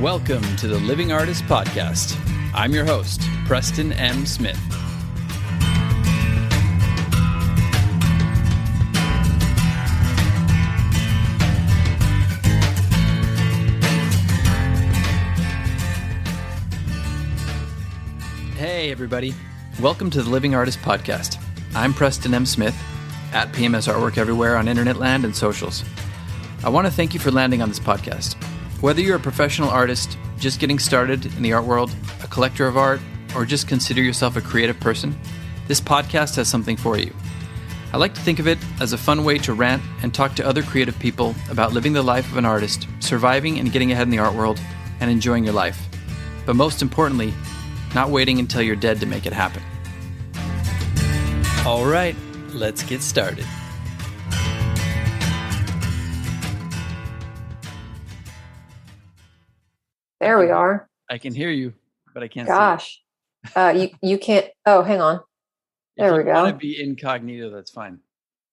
Welcome to the Living Artist Podcast. I'm your host, Preston M. Smith. Hey, everybody. Welcome to the Living Artist Podcast. I'm Preston M. Smith, at PMS Artwork everywhere on internet land and socials. I want to thank you for landing on this podcast. Whether you're a professional artist, just getting started in the art world, a collector of art, or just consider yourself a creative person, this podcast has something for you. I like to think of it as a fun way to rant and talk to other creative people about living the life of an artist, surviving and getting ahead in the art world, and enjoying your life. But most importantly, not waiting until you're dead to make it happen. All right, let's get started. There we are. I can hear you, but I can't see you. You can't. Oh, hang on. There we go. If you want to be incognito, that's fine.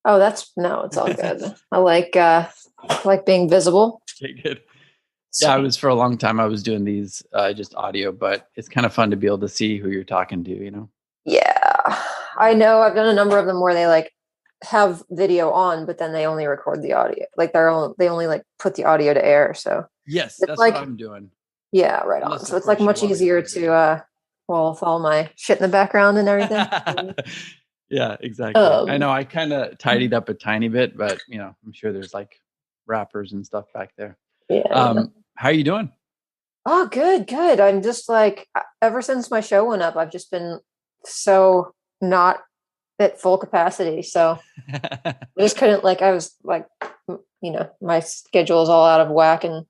Oh, it's all good. I like being visible. Okay, good. Yeah, for a long time I was doing these just audio, but it's kind of fun to be able to see who you're talking to, you know? Yeah, I know. I've done a number of them where they have video on, but then they only record the audio. They only put the audio to air. So yes, that's what I'm doing. Yeah, right on. So it's much easier to follow my shit in the background and everything. Yeah, exactly. I know I kind of tidied up a tiny bit, but I'm sure there's wrappers and stuff back there. Yeah. How are you doing? Oh, good. I'm just ever since my show went up, I've just been so not at full capacity. So I just couldn't I was my schedule is all out of whack and.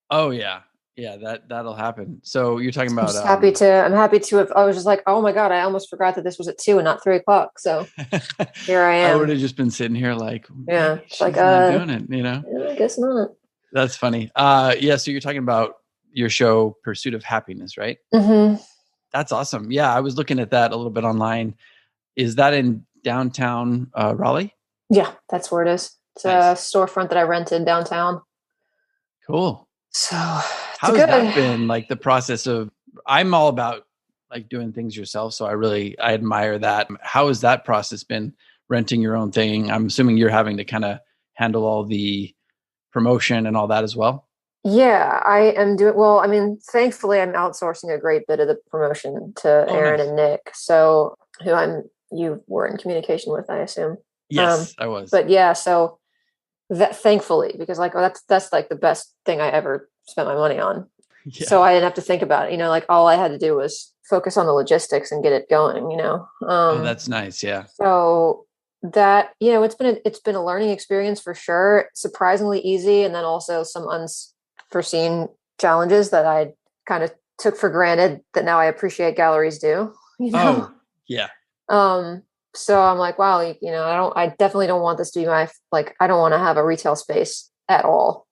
Oh yeah. Yeah, that'll happen. So you're talking about. I'm happy to have. I was just oh my God, I almost forgot that this was at 2 and not 3 o'clock. So here I am. I would have just been sitting here yeah, she's not doing it, Yeah, I guess not. That's funny. Yeah. So you're talking about your show, Pursuit of Happiness, right? Mm-hmm. That's awesome. Yeah, I was looking at that a little bit online. Is that in downtown Raleigh? Yeah, that's where it is. It's nice. A storefront that I rented downtown. Cool. So how's that been? The process of, I'm all about doing things yourself. So I admire that. How has that process been, renting your own thing? I'm assuming you're having to kind of handle all the promotion and all that as well. Yeah, I am doing, well, I mean, thankfully I'm outsourcing a great bit of the promotion to Aaron and Nick. So you were in communication with, I assume. Yes, I was. But yeah, so that thankfully, because that's the best thing I ever spent my money on. Yeah. So I didn't have to think about it. All I had to do was focus on the logistics and get it going, Oh, that's nice. Yeah. So that, it's been a learning experience for sure. Surprisingly easy. And then also some unforeseen challenges that I kind of took for granted that now I appreciate galleries do, Oh, yeah. So I'm wow, I definitely don't want this to be my, I don't want to have a retail space at all,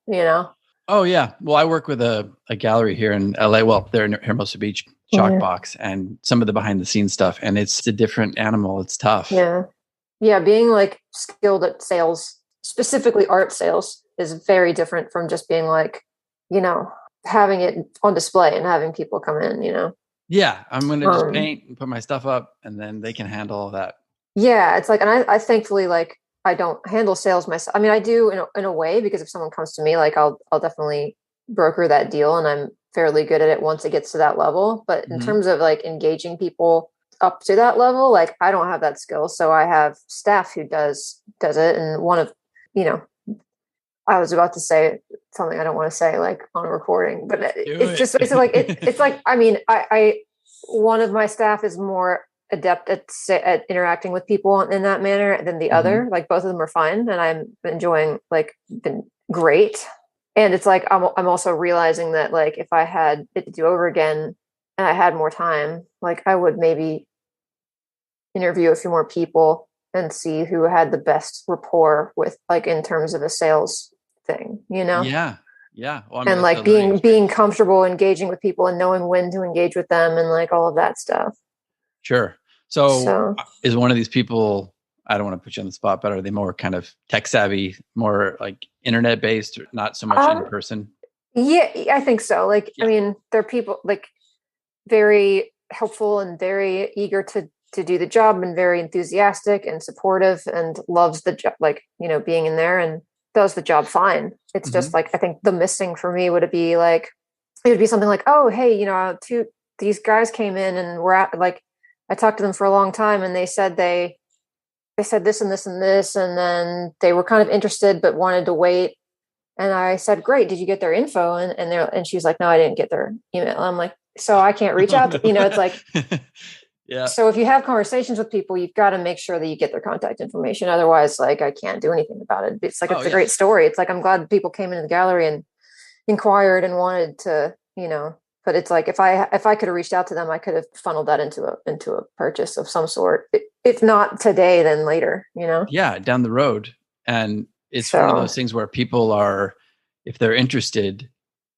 Oh yeah. Well, I work with a gallery here in LA. Well, they're in Hermosa Beach, Chalkbox, and some of the behind the scenes stuff. And it's a different animal. It's tough. Yeah. Yeah. Being skilled at sales, specifically art sales, is very different from just being having it on display and having people come in, Yeah. I'm going to just paint and put my stuff up and then they can handle all that. Yeah. It's and I thankfully I don't handle sales myself. I mean, I do in a way, because if someone comes to me, I'll definitely broker that deal, and I'm fairly good at it once it gets to that level. But in terms of engaging people up to that level, I don't have that skill. So I have staff who does it. And one of, I was about to say something I don't want to say on a recording, but one of my staff is more adept at interacting with people in that manner than the other. Both of them are fine, and I'm enjoying been great. And it's I'm also realizing that if I had it to do over again and I had more time, I would maybe interview a few more people and see who had the best rapport with in terms of a sales thing, Yeah. Well, I mean, and being comfortable engaging with people and knowing when to engage with them and all of that stuff. Sure. So is one of these people, I don't want to put you on the spot, but are they more kind of tech savvy, more internet based, or not so much in person? Yeah, I think so. Like, Yeah. I mean, they're people like very helpful and very eager to do the job and very enthusiastic and supportive and loves the job, like, being in there and does the job fine. It's Hmm. just like, I think the missing for me would be like, it would be something like, oh, hey, these guys came in and we're at like, I talked to them for a long time and they said this and this and this, and then they were kind of interested but wanted to wait. And I said, great, did you get their info? And she's like, no, I didn't get their email. And I'm like, so I can't reach Oh, out no. it's like, Yeah. so if you have conversations with people, you've got to make sure that you get their contact information. Otherwise, like, I can't do anything about it. It's like, Oh, it's a yeah. great story. It's like, I'm glad people came into the gallery and inquired and wanted to, but it's like, if I could have reached out to them, I could have funneled that into a purchase of some sort. If not today, then later. Yeah, down the road. And it's one of So those things where people are, if they're interested,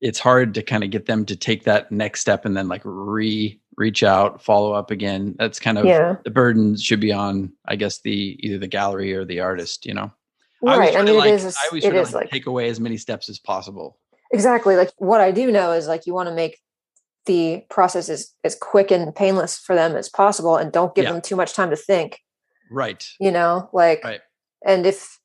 it's hard to kind of get them to take that next step and then like reach out, follow up again. That's kind of yeah, the burden should be on, I guess, either the gallery or the artist, you know. right. I mean, I always try it to is like like, take away as many steps as possible. exactly, like what I do know is like, you want to make the process as quick and painless for them as possible and don't give Yeah, them too much time to think, right. like, Right. and if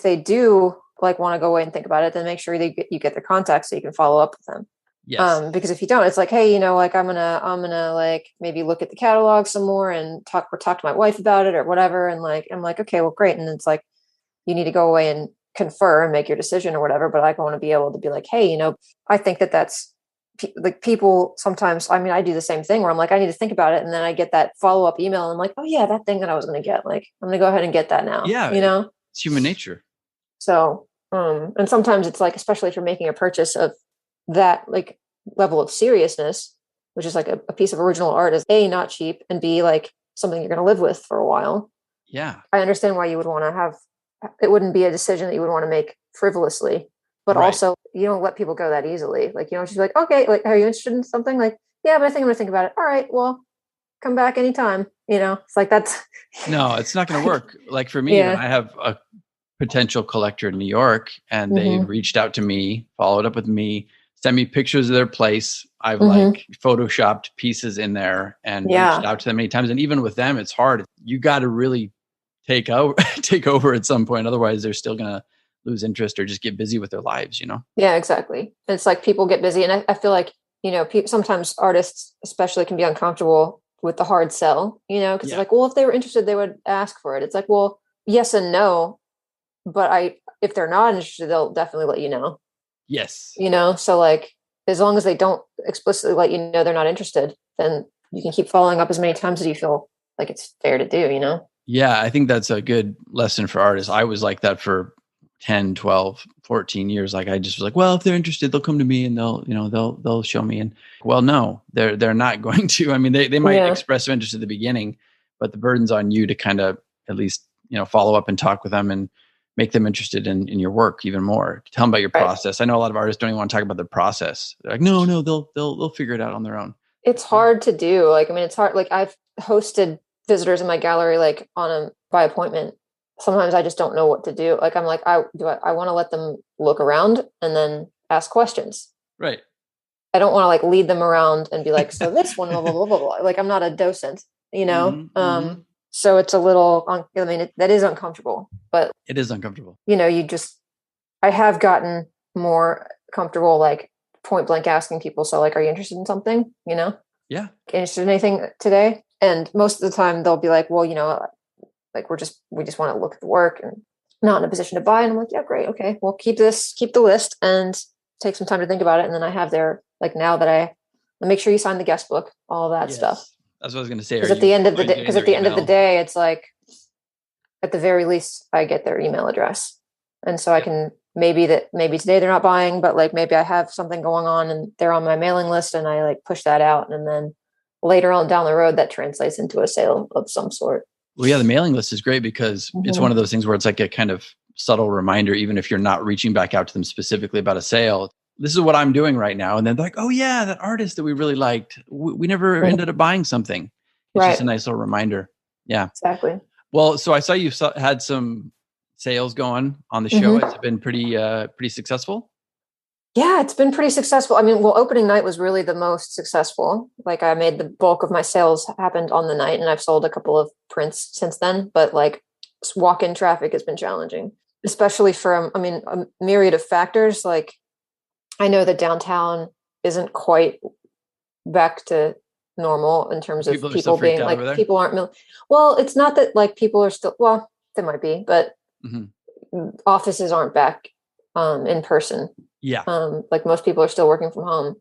they do like want to go away and think about it, then make sure you get their contact so you can follow up with them. Yes. Because if you don't, it's like, hey, like, I'm gonna like maybe look at the catalog some more and talk to my wife about it or whatever, and like, I'm like, okay, well, great. And it's like, you need to go away and confer and make your decision or whatever, but I want to be able to be like, hey, I think that's like, people sometimes, I mean, I do the same thing where I'm like, I need to think about it, and then I get that follow-up email and I'm like, oh yeah, that thing that I was going to get, like, I'm going to go ahead and get that now, Yeah, it's human nature. so and sometimes it's like, especially if you're making a purchase of that like level of seriousness, which is like a piece of original art, is A, not cheap, and B, like something you're going to live with for a while. Yeah. I understand why you would want to have it. Wouldn't be a decision that you would want to make frivolously, but Right. also you don't let people go that easily. Like, she's like, okay, like, are you interested in something? Like, yeah, but I think I'm gonna think about it. All right, well, come back anytime. It's like, that's No, it's not going to work. Like for me, when yeah. I have a potential collector in New York and they Hmm. reached out to me, followed up with me, sent me pictures of their place. I've Hmm. like photoshopped pieces in there and reached Yeah. out to them many times. And even with them, it's hard. You got to really take over at some point. Otherwise, they're still going to lose interest or just get busy with their lives, you know? Yeah, exactly. And it's like, people get busy, and I feel like, sometimes artists especially can be uncomfortable with the hard sell, because it's Yeah. like, well, if they were interested, they would ask for it. It's like, well, yes and no, but if they're not interested, they'll definitely let you know. Yes. So like, as long as they don't explicitly let you know they're not interested, then you can keep following up as many times as you feel like it's fair to do. Yeah, I think that's a good lesson for artists. I was like that for 10, 12, 14 years. Like I just was like, well, if they're interested, they'll come to me and they'll show me. And well, no, they're not going to. I mean, they might Yeah. express some interest at the beginning, but the burden's on you to kind of at least, follow up and talk with them and make them interested in your work even more. Tell them about your Right. process. I know a lot of artists don't even want to talk about their process. They're like, no, they'll figure it out on their own. It's hard to do. Like, I mean, it's hard. Like, I've hosted visitors in my gallery, like, by appointment. Sometimes I just don't know what to do. Like, I'm like, I want to let them look around and then ask questions. Right. I don't want to like lead them around and be like, so this one, blah, blah, blah, blah, blah. Like, I'm not a docent, you know? Hmm. Hmm. So it's a little, I mean, that is uncomfortable, but It is uncomfortable. I have gotten more comfortable, like, point blank asking people. So like, are you interested in something? Yeah. Interested in anything today? And most of the time they'll be like, well, like, we just want to look at the work and not in a position to buy. And I'm like, yeah, great. Okay. Well, keep the list and take some time to think about it. And then I have their, like, now that I make sure you sign the guest book, all that stuff. Yes. That's what I was going to say. Are Because at the you end of the fine day, getting their email? it's like, at the very least, I get their email address. And so I Yep. can, maybe today they're not buying, but like, maybe I have something going on and they're on my mailing list, and I like push that out. And then later on down the road, that translates into a sale of some sort. Well, yeah, the mailing list is great because it's Mm-hmm. one of those things where it's like a kind of subtle reminder, even if you're not reaching back out to them specifically about a sale. This is what I'm doing right now. And then they're like, oh, yeah, that artist that we really liked. We never ended up buying something. It's just a Right. nice little reminder. Yeah. Exactly. Well, so I saw you had some sales going on the show. Mm-hmm. Has it been pretty successful? Yeah, it's been pretty successful. I mean, well, opening night was really the most successful. Like I made the bulk of my sales happened on the night, and I've sold a couple of prints since then. But like walk-in traffic has been challenging, especially from, I mean, a myriad of factors. Like I know that downtown isn't quite back to normal in terms of People are still people freaked being out over like, there. people aren't, well, it's not that like people are still, well, they might be, but Hmm. offices aren't back in person. Yeah. Like most people are still working from home.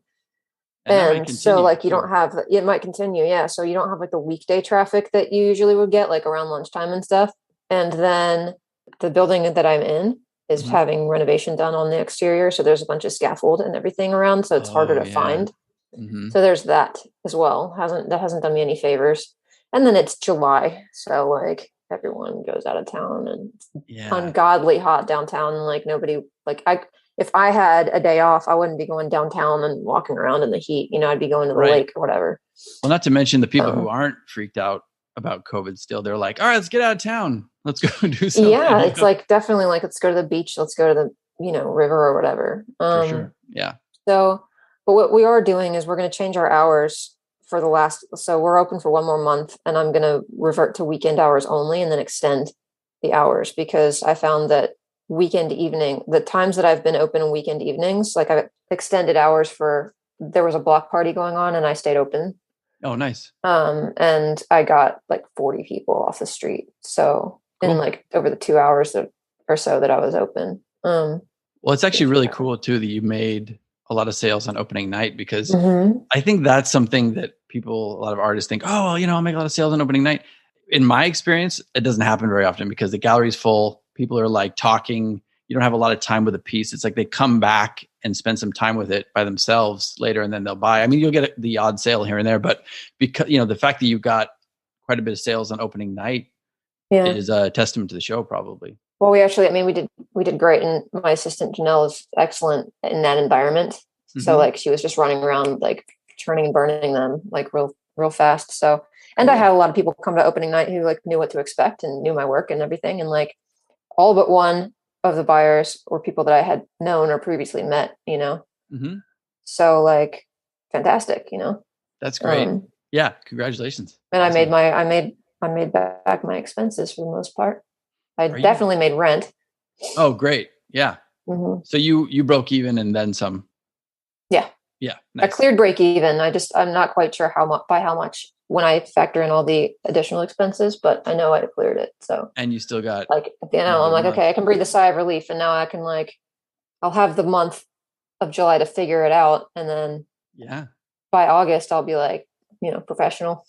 And that might And so continue like you too. don't have, it might continue. Yeah. So you don't have like the weekday traffic that you usually would get like around lunchtime and stuff. And then the building that I'm in is Hmm. having renovation done on the exterior. So there's a bunch of scaffold and everything around. So it's harder Oh to yeah. find. Hmm. So there's that as well. That hasn't done me any favors. And then it's July. So like everyone goes out of town and it's Yeah. ungodly hot downtown. And like nobody, like if I had a day off, I wouldn't be going downtown and walking around in the heat. You know, I'd be going to the Right. lake or whatever. Well, not to mention the people who So aren't freaked out about COVID still. They're like, all right, let's get out of town. Let's go do something. yeah, it's like definitely like let's go to the beach, let's go to the, river or whatever. For sure. Yeah. So, but what we are doing is we're going to change our hours for the last, so we're open for one more month, and I'm going to revert to weekend hours only and then extend the hours, because I found that the times that I've been open on weekend evenings, like I've extended hours for, there was a block party going on and I stayed open. Oh, nice. And I got like 40 people off the street. So in Cool. like over the 2 hours or so that I was open. Well, it's actually really cool too that you made a lot of sales on opening night, because Mhm. I think that's something that a lot of artists think, oh, well, I'll make a lot of sales on opening night. In my experience, it doesn't happen very often because the gallery's full. People are like talking. You don't have a lot of time with a piece. It's like they come back and spend some time with it by themselves later, and then they'll buy. I mean, you'll get the odd sale here and there, but because, the fact that you got quite a bit of sales on opening night Yeah. is a testament to the show, probably. Well, we did great, and my assistant Janelle is excellent in that environment. So Mm-hmm. like she was just running around like churning and burning them like real fast. So, and I Cool. had a lot of people come to opening night who like knew what to expect and knew my work and everything, and like all but one of the buyers were people that I had known or previously met. Mm-hmm. So like fantastic. That's great. Um, Yeah, congratulations. and Awesome. I made back my expenses for the most part. I Are you? definitely made rent. Oh, great. Yeah. Mhm. So you broke even and then some. Yeah. Yeah, I nice. cleared break even. I'm not quite sure how much when I factor in all the additional expenses, but I know I cleared it. So And you still got like at the end, I'm another like, month. okay, I can breathe a sigh of relief, and now I can like, I'll have the month of July to figure it out, and then Yeah. by August I'll be like, professional.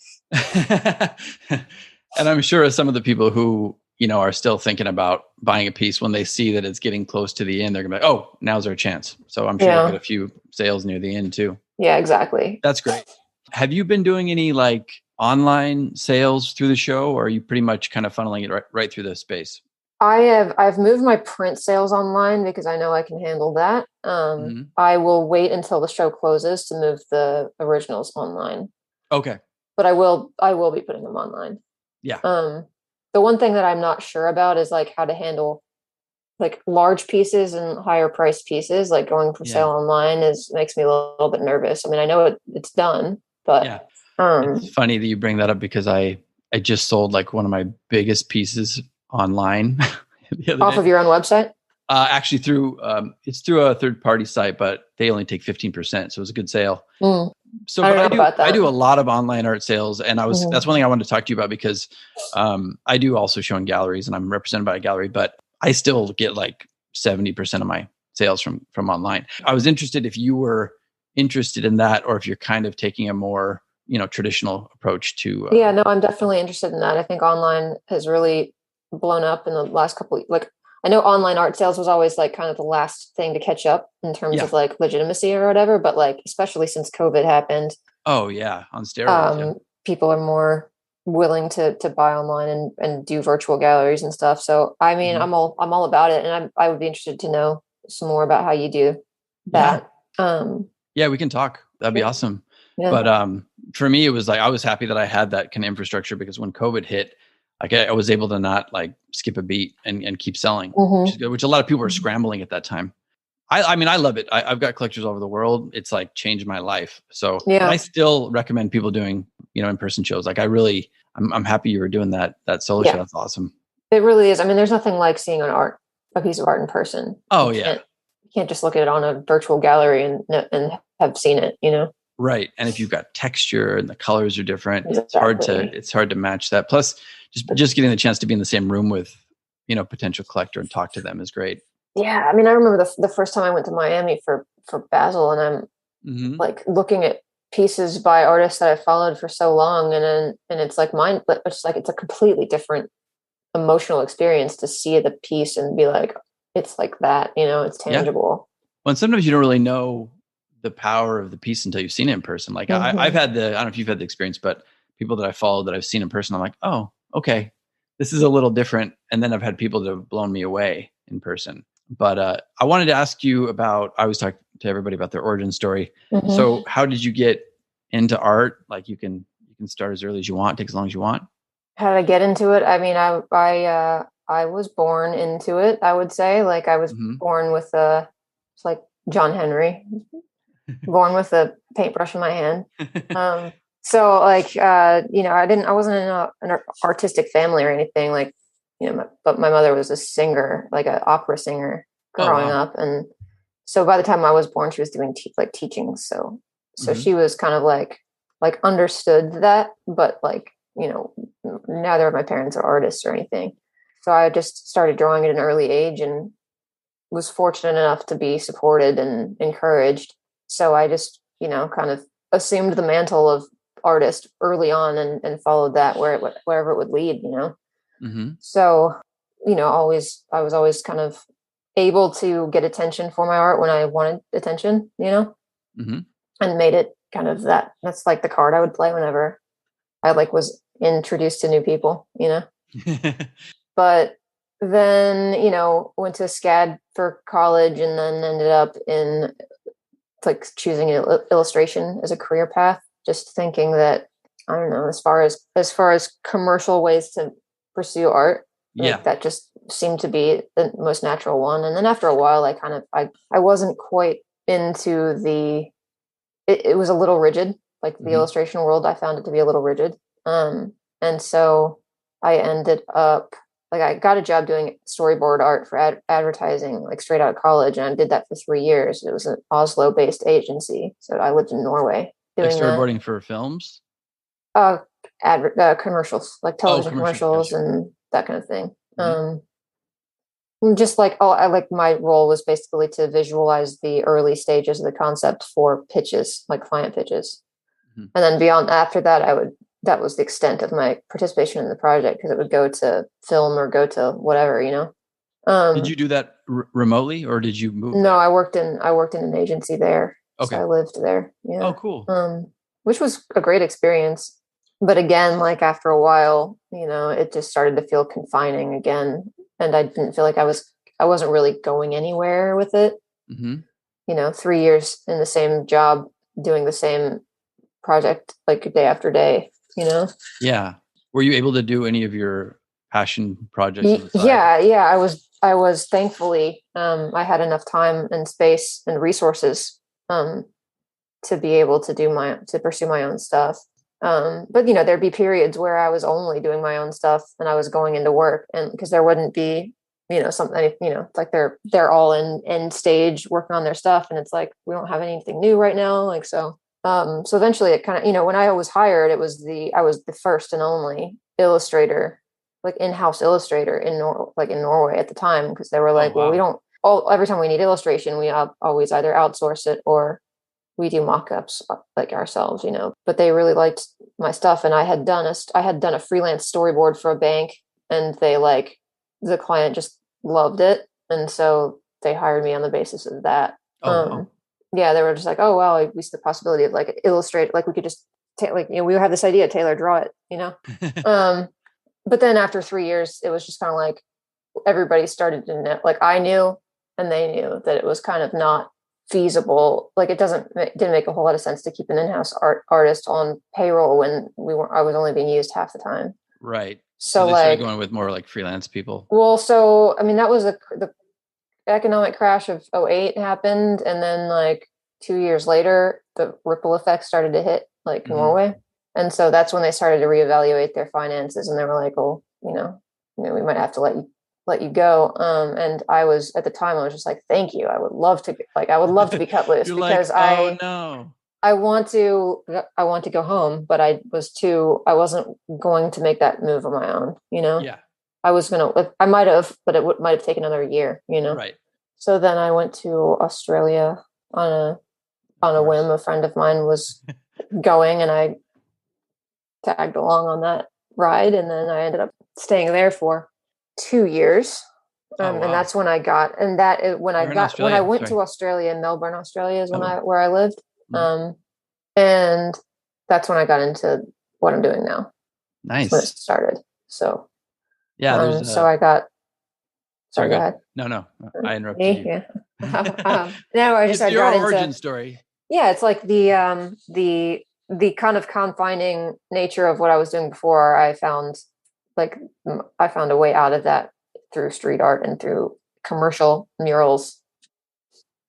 And I'm sure some of the people who, are still thinking about buying a piece, when they see that it's getting close to the end, they're gonna be like, oh, now's our chance. So I'm sure you'll get a few sales near the end too. Yeah, exactly. That's great. Have you been doing any like online sales through the show, or are you pretty much kind of funneling it right through the space? I've moved my print sales online because I know I can handle that. Mm-hmm. I will wait until the show closes to move the originals online. Okay. But I will be putting them online. Yeah. The one thing that I'm not sure about is like how to handle like large pieces and higher priced pieces. Like going for Yeah. sale online makes me a little bit nervous. I mean, I know it's done, but Yeah. It's funny that you bring that up, because I just sold like one of my biggest pieces online the other off day. of your own website. Actually, it's through a third party site, but they only take 15%, so it was a good sale. So, I do a lot of online art sales, and that's one thing I wanted to talk to you about, because I do also show in galleries, and I'm represented by a gallery, but I still get like 70% of my sales from online. I was interested if you were interested in that, or if you're kind of taking a more traditional approach to. Yeah, no, I'm definitely interested in that. I think online has really blown up in the last couple. Like, I know online art sales was always like kind of the last thing to catch up in terms of like legitimacy or whatever, but like especially since COVID happened. Oh yeah, on steroids. Yeah. People are more willing to buy online and do virtual galleries and stuff. So I mean, I'm all about it, and I would be interested to know some more about how you do that. Yeah, we can talk. That'd be awesome. Yeah. But for me, it was like I was happy that I had that kind of infrastructure, because when COVID hit, like I was able to not like skip a beat and keep selling, which is good, which a lot of people were scrambling at that time. I mean, I love it. I've got collectors all over the world. It's like changed my life. So, but I Yeah. still recommend people doing, in-person shows. Like I'm happy you were doing that solo show. Yeah. That's awesome. It really is. I mean, there's nothing like seeing a piece of art in person. Oh yeah. You can't just look at it on a virtual gallery and have seen it, Right. And if you've got texture and the colors are different, Exactly. it's hard to match that. Plus just getting the chance to be in the same room with, potential collector and talk to them is great. Yeah. I mean, I remember the first time I went to Miami for Basel, and I'm like looking at pieces by artists that I followed for so long. And it's like but it's like, it's a completely different emotional experience to see the piece and be like, it's like that, it's Yeah. tangible. Well, and sometimes you don't really know the power of the piece until you've seen it in person. Like I've had I don't know if you've had the experience, but people that I follow that I've seen in person, I'm like, oh, okay, this is a little different. And then I've had people that have blown me away in person. But I wanted to ask you about, I always talk to everybody about their origin story. So how did you get into art? Like you can start as early as you want, take as long as you want. How did I get into it? I mean, I was born into it, I would say. Like I was born with it's like John Henry, born with a paintbrush in my hand. So like, I wasn't in an artistic family or anything, like, but my mother was a singer, like an opera singer growing up. And so by the time I was born, she was doing teaching. So she was kind of like understood that, but like, neither of my parents are artists or anything. So I just started drawing at an early age and was fortunate enough to be supported and encouraged. So I just, kind of assumed the mantle of artist early on and followed that wherever it would lead, So, I was always kind of able to get attention for my art when I wanted attention, and made it kind of that's like the card I would play whenever I like was introduced to new people, But then, went to SCAD for college and then ended up in like choosing illustration as a career path, just thinking that, I don't know, as far as commercial ways to pursue art, like that just seemed to be the most natural one. And then after a while, I wasn't quite into it was a little rigid, like the illustration world. I found it to be a little rigid. And so I ended up, like, I got a job doing storyboard art for advertising, like straight out of college. And I did that for 3 years. It was an Oslo based agency. So I lived in Norway doing like storyboarding for films? Commercials, like television commercials, gotcha. And that kind of thing. Just like, my role was basically to visualize the early stages of the concept for pitches, like client pitches. And then beyond, after that, that was the extent of my participation in the project, because it would go to film or go to whatever, Did you do that remotely, or did you move? No, there? I worked in an agency there. Okay. So I lived there. Yeah. Oh, cool. Which was a great experience. But again, like after a while, it just started to feel confining again. And I didn't feel like I wasn't really going anywhere with it. 3 years in the same job, doing the same project, like day after day, Yeah. Were you able to do any of your passion projects on the side? Yeah. I was thankfully, I had enough time and space and resources, to be able to pursue my own stuff. But there'd be periods where I was only doing my own stuff and I was going into work, and because there wouldn't be, something, like they're all in end stage working on their stuff. And it's like, we don't have anything new right now. Like, so eventually it kind of, when I was hired, I was the first and only illustrator, like in-house illustrator in Norway at the time. Because they were like, well, every time we need illustration, we always either outsource it or we do mock-ups like ourselves, but they really liked my stuff. And I had done a freelance storyboard for a bank, and the client just loved it. And so they hired me on the basis of that. Yeah, they were just like, oh, wow, we see the possibility of like illustrate, like we could just we have this idea, Taylor, draw it, but then after 3 years, it was just kind of like everybody started to know, like I knew and they knew that it was kind of not feasible. Like it didn't make a whole lot of sense to keep an in-house artist on payroll when I was only being used half the time. Right. So they started going with more like freelance people. Well, so I mean, that was economic crash of '08 happened, and then like 2 years later, the ripple effect started to hit like Norway. And so that's when they started to reevaluate their finances, and they were like, "Oh, we might have to let you go." And I was at the time, I was just like, "Thank you. I would love to be cut loose because oh no, I want to go home, but I wasn't going to make that move on my own. Yeah, I might have, but it might have taken another year. right. So then I went to Australia on a whim. A friend of mine was going, and I tagged along on that ride, and then I ended up staying there for 2 years. Wow. And that's when I got, and when I went to Australia, Melbourne, Australia is where I lived. And that's when I got into what I'm doing now. Nice. That's when it started. So yeah, so I got. Sorry, go ahead. No, I interrupted you. Yeah. No, I got your into origin story. Yeah, it's like the kind of confining nature of what I was doing before. I found a way out of that through street art and through commercial murals.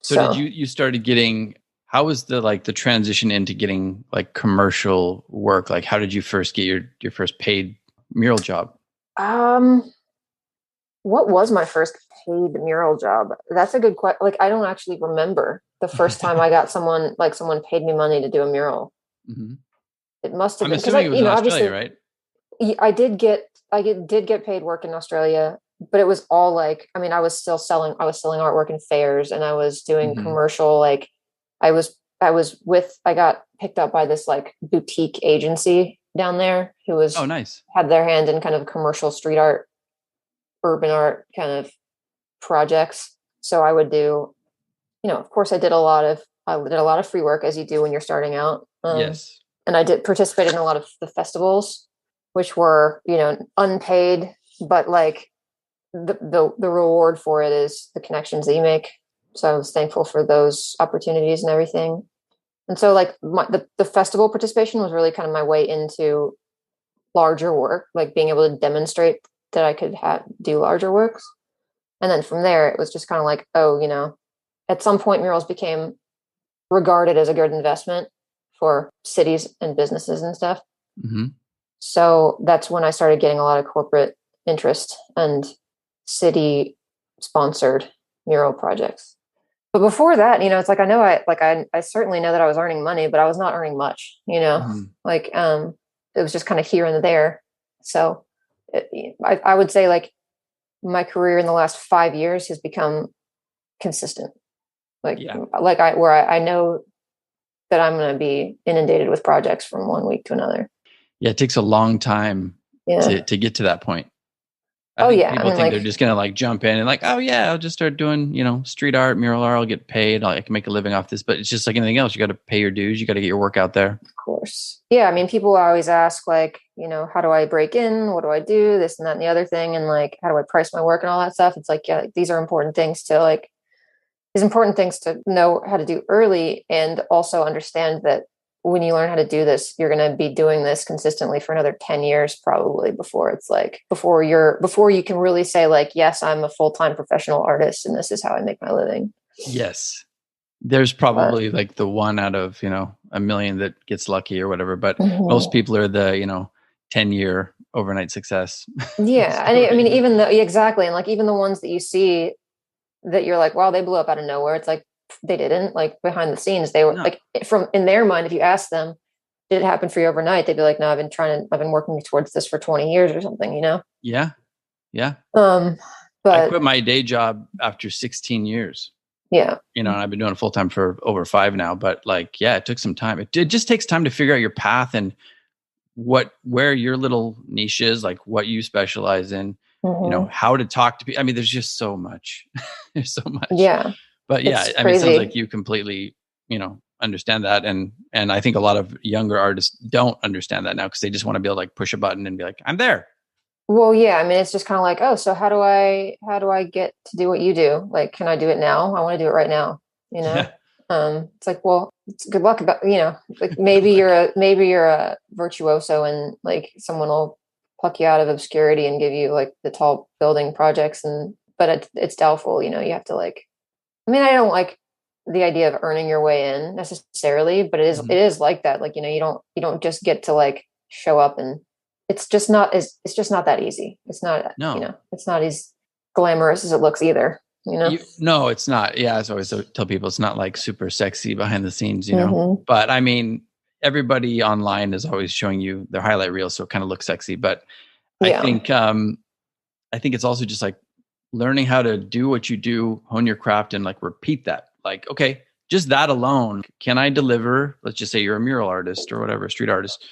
So did you started getting, how was the transition into getting like commercial work? Like how did you first get your first paid mural job? What was my first paid mural job? That's a good question. Like, I don't actually remember the first time I got someone paid me money to do a mural. Mm-hmm. It must have I'm been assuming it was in Australia, right? I did get paid work in Australia, but it was all like, I mean, I was selling artwork in fairs, and I was doing commercial, like I got picked up by this like boutique agency down there who was, oh, nice, had their hand in kind of commercial street art, urban art kind of projects. So I would do, of course I did a lot of free work, as you do when you're starting out. Yes. And I did participate in a lot of the festivals, which were, unpaid, but like the reward for it is the connections that you make. So I was thankful for those opportunities and everything. And so like the festival participation was really kind of my way into larger work, like being able to demonstrate that I could do larger works. And then from there, it was just kind of like, at some point murals became regarded as a good investment for cities and businesses and stuff. Mm-hmm. So that's when I started getting a lot of corporate interest and city sponsored mural projects. But before that, it's like, I certainly know that I was earning money, but I was not earning much, like, it was just kind of here and there. So I would say like my career in the last 5 years has become consistent. Like, I know that I'm going to be inundated with projects from one week to another. Yeah, it takes a long time to get to that point. I think people think they're just going to like jump in and like, oh yeah, I'll just start doing, street art, mural art, I'll get paid, I can make a living off this. But it's just like anything else. You got to pay your dues. You got to get your work out there. Of course. Yeah. I mean, people always ask like, how do I break in? What do I do? This and that and the other thing. And like, how do I price my work and all that stuff? It's like, yeah, these are important things to know how to do early, and also understand that when you learn how to do this, you're going to be doing this consistently for another 10 years, probably before you can really say like, yes, I'm a full-time professional artist and this is how I make my living. Yes. There's probably like the one out of, a million that gets lucky or whatever, but most people are the, 10-year overnight success. Yeah. And I mean, even though, exactly. And like, even the ones that you see that you're like, wow, they blew up out of nowhere. It's like, they didn't. Like, behind the scenes, they were like, from in their mind, if you ask them, did it happen for you overnight? They'd be like, no, I've been working towards this for 20 years or something, Yeah. Yeah. But I quit my day job after 16 years. Yeah. And I've been doing it full time for over 5 now, but like, yeah, it took some time. It just takes time to figure out your path and where your little niche is, like what you specialize in, how to talk to people. I mean, there's just so much. There's so much. Yeah. But yeah, I mean, it sounds like you completely, understand that. And I think a lot of younger artists don't understand that now because they just want to be able to like push a button and be like, I'm there. Well, yeah. I mean, it's just kind of like, oh, so how do I get to do what you do? Like, can I do it now? I want to do it right now. Yeah. It's like, well, it's good luck about, like maybe you're a virtuoso and like someone will pluck you out of obscurity and give you like the tall building projects and but it's doubtful, you have to like, I mean, I don't like the idea of earning your way in necessarily, but it is like that. Like, you don't just get to like show up, and it's just not that easy. It's not, No. it's not as glamorous as it looks either, No, it's not. Yeah. As I always tell people, it's not like super sexy behind the scenes, Mm-hmm. but I mean, everybody online is always showing you their highlight reel. So it kind of looks sexy, but I Yeah. think it's also just like learning how to do what you do, hone your craft, and like repeat that. Like, okay, just that alone, can I deliver? Let's just say you're a mural artist or whatever, street artist.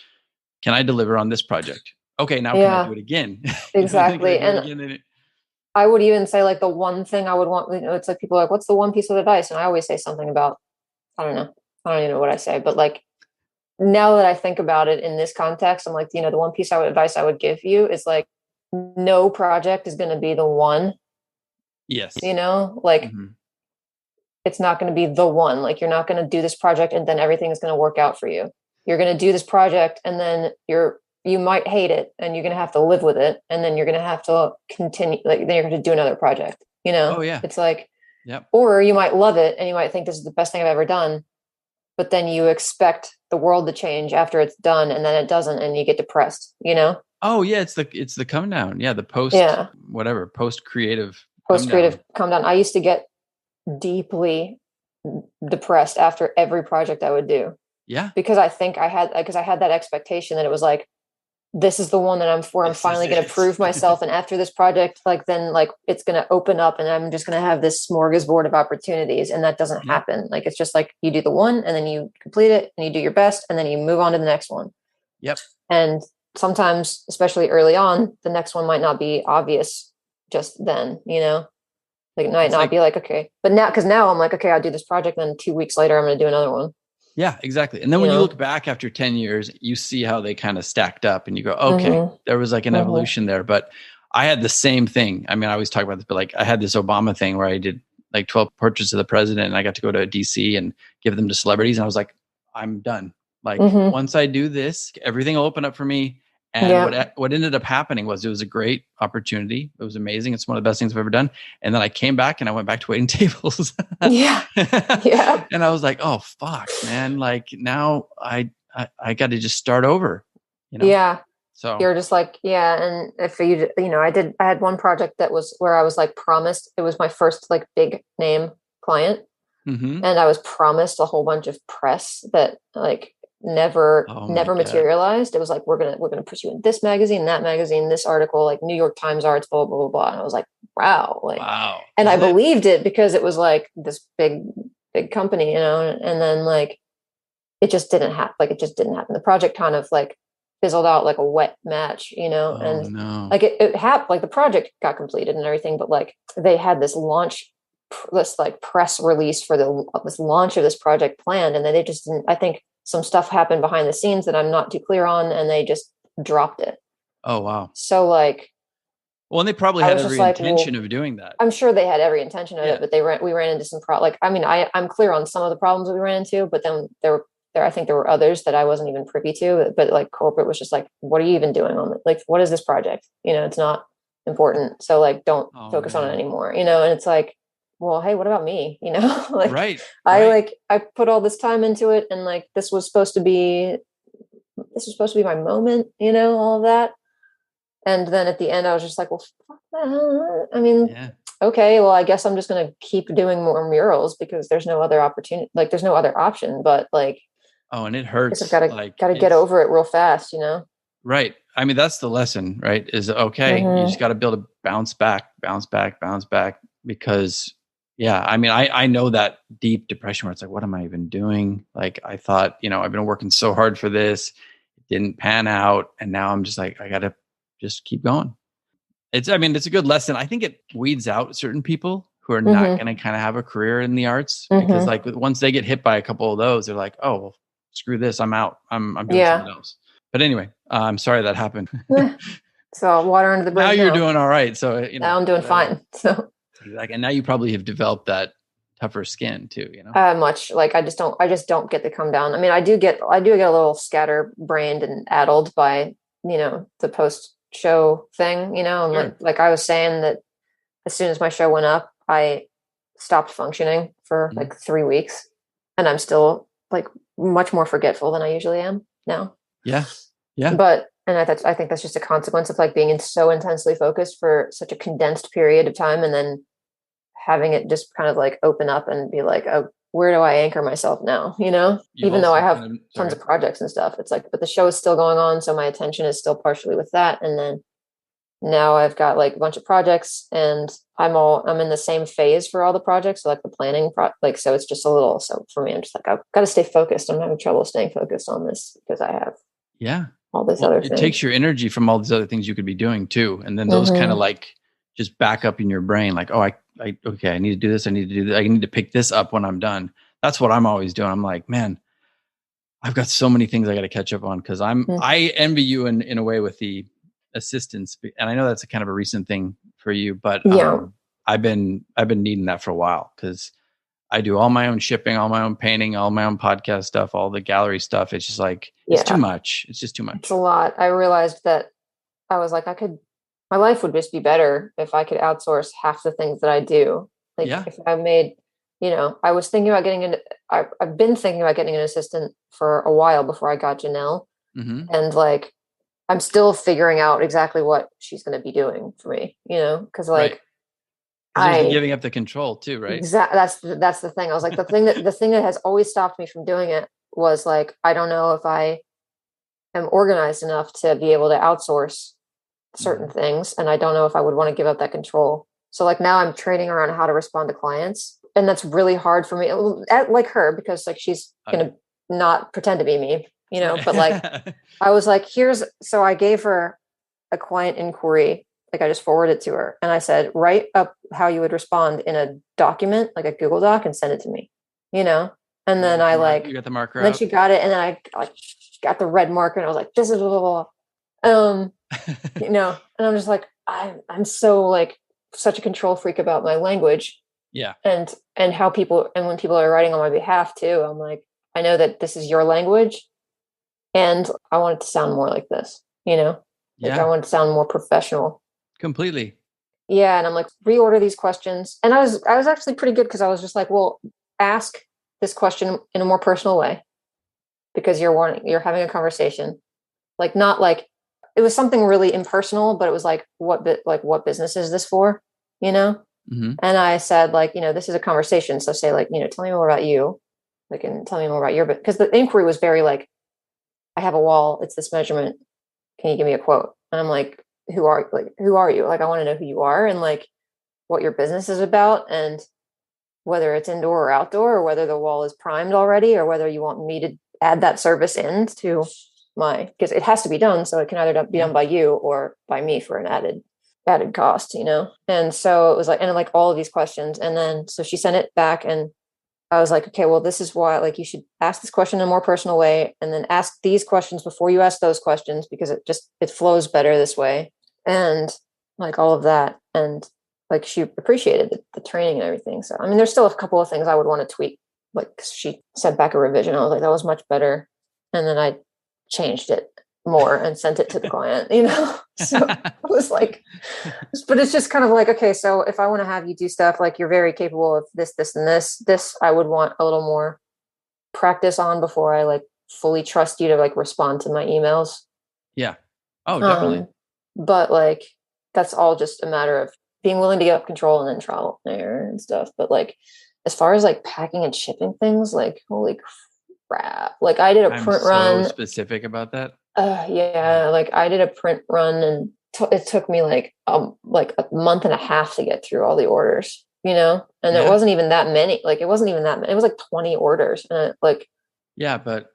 Can I deliver on this project? Okay, now can I do it again? Exactly. Can I do it And again? I would even say like the one thing I would want, it's like people are like, what's the one piece of advice? And I always say something about, I don't know. I don't even know what I say, but like now that I think about it in this context, I'm like, the one piece of advice I would give you is like, no project is going to be the one, Yes. like it's not going to be the one, like you're not going to do this project and then everything is going to work out for you. You're going to do this project and then you might hate it and you're going to have to live with it. And then you're going to have to continue, like then you're going to do another project, Oh yeah. It's like, yep. Or you might love it and you might think this is the best thing I've ever done, but then you expect the world to change after it's done and then it doesn't and you get depressed, Oh yeah, it's the come down. Yeah, the post post creative come down. I used to get deeply depressed after every project I would do. Yeah. Because I had that expectation that it was like, this is the one that I'm for. I'm finally going to prove myself. And after this project, like, then like, it's going to open up and I'm just going to have this smorgasbord of opportunities. And that doesn't happen. Like, it's just like, you do the one and then you complete it and you do your best and then you move on to the next one. Yep. And sometimes, especially early on, the next one might not be obvious just then, like it might not be like, okay, but now I'm like, okay, I'll do this project. And then 2 weeks later, I'm going to do another one. Yeah, exactly. And then when you look back after 10 years, you see how they kind of stacked up and you go, okay, there was like an evolution there. But I had the same thing. I mean, I always talk about this, but like I had this Obama thing where I did like 12 portraits of the president and I got to go to DC and give them to celebrities. And I was like, I'm done. Like once I do this, everything will open up for me. And what ended up happening was it was a great opportunity. It was amazing. It's one of the best things I've ever done. And then I came back and I went back to waiting tables. Yeah. And I was like, oh fuck, man. Like now I got to just start over. Yeah. So you're just like, yeah. And if I had one project that was where I was like promised, it was my first like big name client. And I was promised a whole bunch of press that like never materialized. It was like, we're gonna put you in this magazine, that magazine, this article, like New York Times arts, blah blah blah blah. And I was like, wow. And I believed it because it was like this big company, and then like it just didn't happen. Like it just didn't happen. The project kind of like fizzled out like a wet match, like it happened. Like the project got completed and everything, but like they had this like press release for this launch of this project planned, and then they just didn't. I think some stuff happened behind the scenes that I'm not too clear on, and they just dropped it. Oh, wow. So like, well, and they probably had every intention of doing that. I'm sure they had every intention of it, but we ran into some I'm clear on some of the problems that we ran into, but then I think there were others that I wasn't even privy to, but like corporate was just like, what are you even doing on it? Like, what is this project? It's not important. So like, don't focus on it anymore, and it's like, well, hey, what about me? Like I put all this time into it and like, this was supposed to be my moment, all of that. And then at the end I was just like, well, fuck that. I mean, okay, well, I guess I'm just going to keep doing more murals because there's no other opportunity. Like there's no other option, but like, oh, and it hurts. I've got to get over it real fast, Right. I mean, that's the lesson, right? Is okay. You just got to be able to bounce back because I mean, I know that deep depression where it's like, what am I even doing? Like, I thought, I've been working so hard for this. It didn't pan out. And now I'm just like, I got to just keep going. It's a good lesson. I think it weeds out certain people who are not going to kind of have a career in the arts because like once they get hit by a couple of those, they're like, oh, well, screw this. I'm out. I'm doing something else. But anyway, I'm sorry that happened. So water under the bridge. Now you're doing all right. So now I'm doing fine. So exactly. And now you probably have developed that tougher skin too, much like I just don't get to come down. I mean, I do get a little scatterbrained and addled by, the post show thing, and like I was saying that as soon as my show went up, I stopped functioning for like 3 weeks, and I'm still like much more forgetful than I usually am now. Yeah. Yeah. But, and I think that's just a consequence of like being so intensely focused for such a condensed period of time, and then having it just kind of like open up and be like, oh, where do I anchor myself now? You know, even though I have tons of projects and stuff, it's like, but the show is still going on. So my attention is still partially with that. And then now I've got like a bunch of projects, and I'm in the same phase for all the projects. So like the planning, so it's just a little, so for me, I'm just like, I've got to stay focused. I'm having trouble staying focused on this because I have all this other things. It takes your energy from all these other things you could be doing too. And then those kind of like just back up in your brain, like, oh, okay, I need to do this. I need to do that. I need to pick this up when I'm done. That's what I'm always doing. I'm like, man, I've got so many things I got to catch up on, because I envy you in a way with the assistance. And I know that's a kind of a recent thing for you, but I've been needing that for a while, because I do all my own shipping, all my own painting, all my own podcast stuff, all the gallery stuff. It's just like, it's too much. It's just too much. It's a lot. I realized that I was like, my life would just be better if I could outsource half the things that I do. Like if I made, I was thinking about I've been thinking about getting an assistant for a while before I got Janelle. And like, I'm still figuring out exactly what she's going to be doing for me, because like, there's giving up the control too, right? Exactly. That's the thing. I was like, the thing that has always stopped me from doing it was like, I don't know if I am organized enough to be able to outsource certain things. And I don't know if I would want to give up that control. So like now I'm training around how to respond to clients. And that's really hard for me, like her, because like she's going to not pretend to be me, but like, I was like, so I gave her a client inquiry. Like I just forwarded it to her, and I said, write up how you would respond in a document, like a Google Doc, and send it to me, and then you got the marker and then she got it. And then I like got the red marker, and I was like, this is blah, blah, blah. And I'm just like, I'm so like such a control freak about my language. Yeah. And how when people are writing on my behalf too, I'm like, I know that this is your language, and I want it to sound more like this, I want it to sound more professional. Completely. Yeah. And I'm like, reorder these questions. And I was actually pretty good, because I was just like, well, ask this question in a more personal way, because you're having a conversation. Like, not like it was something really impersonal, but it was like, what business is this for? And I said, like, this is a conversation. So say like, tell me more about you. Like, and tell me more about because the inquiry was very like, I have a wall. It's this measurement. Can you give me a quote? And I'm like, who are you? Like, I want to know who you are, and like what your business is about, and whether it's indoor or outdoor, or whether the wall is primed already, or whether you want me to add that service into because it has to be done. So it can either be done by you or by me for an added cost, And so it was like, and like all of these questions. And then, so she sent it back, and I was like, okay, well, this is why, like, you should ask this question in a more personal way, and then ask these questions before you ask those questions, because it flows better this way. And like all of that. And like, she appreciated the training and everything. So, I mean, there's still a couple of things I would want to tweak. Like, she sent back a revision. I was like, that was much better. And then I changed it more and sent it to the client, So it was like, but it's just kind of like, okay, so if I want to have you do stuff, like, you're very capable of this, and this I would want a little more practice on before I like fully trust you to like respond to my emails. Yeah. Oh, definitely. But like, that's all just a matter of being willing to give up control and then trial and error and stuff. But like, as far as like packing and shipping things, like, holy crap. Like, I did a print run. So specific about that. Yeah. Like, I did a print run, and it took me like a month and a half to get through all the orders, and it wasn't even that many. Like, it wasn't even that many. It was like 20 orders. And but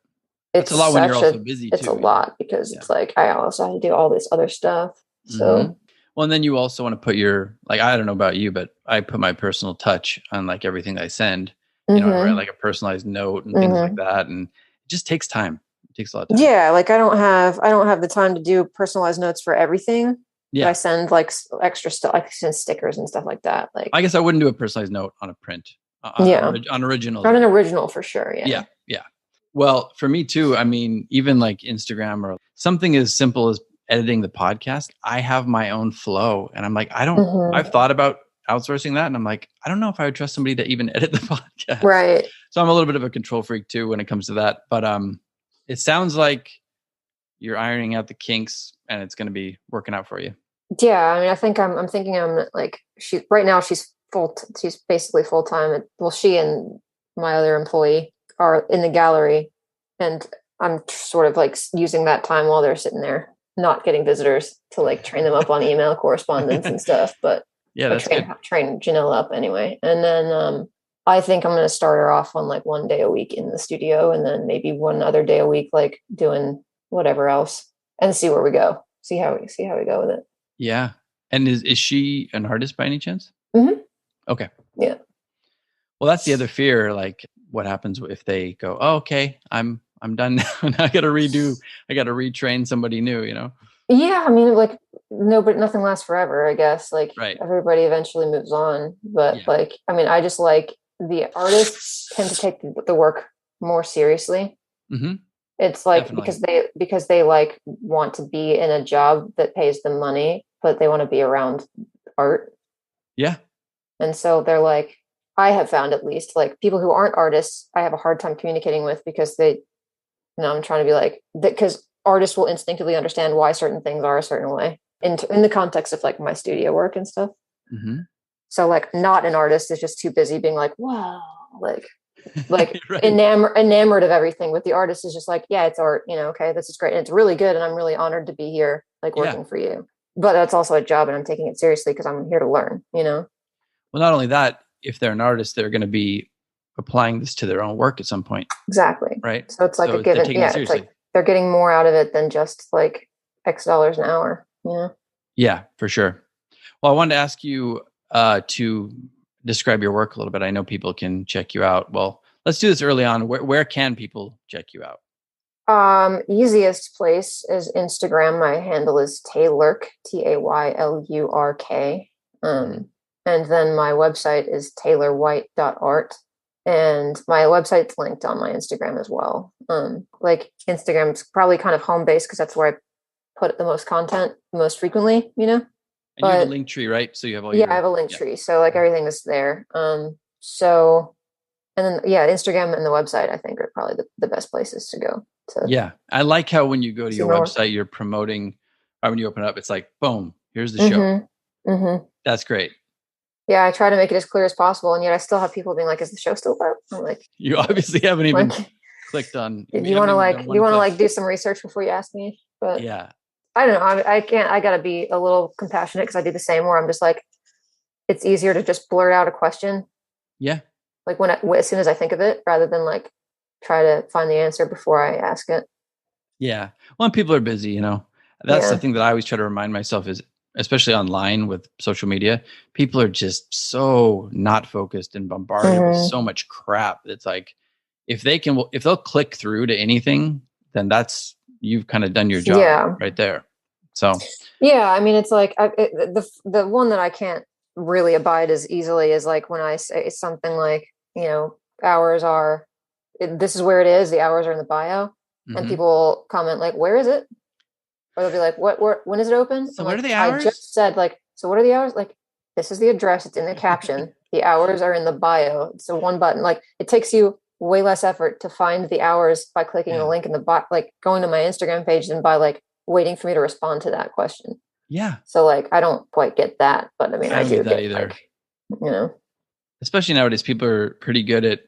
it's a lot when you're also busy too. It's a lot, because it's like, I also have to do all this other stuff. So, well, and then you also want to put your, like, I don't know about you, but I put my personal touch on like everything I send. I write like a personalized note and things like that, and it just takes time. It takes a lot of time. Yeah, like I don't have the time to do personalized notes for everything. Yeah, but I send like extra stuff. I send stickers and stuff like that. Like, I guess I wouldn't do a personalized note on a print. On original. On an original for sure. Yeah. Well, for me too. I mean, even like Instagram or something as simple as editing the podcast, I have my own flow, and I'm like, I've thought about outsourcing that. And I'm like, I don't know if I would trust somebody to even edit the podcast. Right. So I'm a little bit of a control freak too when it comes to that. But it sounds like you're ironing out the kinks and it's going to be working out for you. Yeah. I mean, I think I'm thinking like right now she's basically full time. Well, she and my other employee are in the gallery, and I'm sort of like using that time while they're sitting there, not getting visitors, to like train them up on email correspondence and stuff. But yeah, that's train Janelle up anyway. And then I think I'm going to start her off on like 1 day a week in the studio, and then maybe one other day a week, like doing whatever else, and see where we go. See how we go with it. Yeah. And is she an artist by any chance? Mm-hmm. Okay. Yeah. Well, that's the other fear. Like, what happens if they go, oh, okay, I'm done now. And I got to retrain somebody new, you know? Yeah. I mean, like, but nothing lasts forever, I guess. Like, right. Everybody eventually moves on. But like, I mean, I just like the artists tend to take the work more seriously. Mm-hmm. It's like, because they like want to be in a job that pays them money, but they want to be around art. Yeah. And so they're like, I have found, at least, like, people who aren't artists, I have a hard time communicating with, because I'm trying to be like, because artists will instinctively understand why certain things are a certain way in the context of like my studio work and stuff. Mm-hmm. So like, not an artist is just too busy being like, wow, like right. enamored of everything. But the artist is just like, yeah, it's art, okay, this is great, and it's really good, and I'm really honored to be here, like, working for you. But that's also a job, and I'm taking it seriously because I'm here to learn, Well, not only that, if they're an artist, they're going to be applying this to their own work at some point. Exactly. Right. So it's like a given. Yeah, it's like they're getting more out of it than just like X dollars an hour. Yeah, for sure. Well, I wanted to ask you to describe your work a little bit. I know people can check you out. Well, let's do this early on. Where can people check you out? Easiest place is Instagram. My handle is Taylurk, Taylurk. And then my website is taylorwhite.art. And my website's linked on my Instagram as well. Like, Instagram's probably kind of home base because that's where I put the most content most frequently, And you have a link tree, right? So you have all I have a link tree. So like, everything is there. So, and then Instagram and the website, I think, are probably the best places to go. Yeah. I like how when you go to your website, you're promoting, or when you open it up, it's like, boom, here's the show. Mm-hmm. That's great. Yeah, I try to make it as clear as possible, and yet I still have people being like, "Is the show still up?" I'm like, you obviously haven't even clicked on. Do you want to do some research before you ask me? But yeah, I don't know. I can't. I got to be a little compassionate, because I do the same. Where I'm just like, it's easier to just blurt out a question. Yeah. Like, as soon as I think of it, rather than like try to find the answer before I ask it. Yeah. Well, people are busy. That's the thing that I always try to remind myself is, especially online with social media, people are just so not focused and bombarded with so much crap. It's like, if they'll click through to anything, then you've kind of done your job right there. So, yeah, I mean, it's like, the one that I can't really abide as easily is like when I say something like, hours are, this is where it is. The hours are in the bio, and people comment like, where is it? Or they'll be like, when is it open? So what are the hours? I just said, like, so what are the hours? Like, this is the address. It's in the caption. The hours are in the bio. It's a one button. Like, it takes you way less effort to find the hours by clicking the link in the like going to my Instagram page than by like waiting for me to respond to that question. Yeah. So like, I don't quite get that, but I mean, I do get that either. Like, especially nowadays, people are pretty good at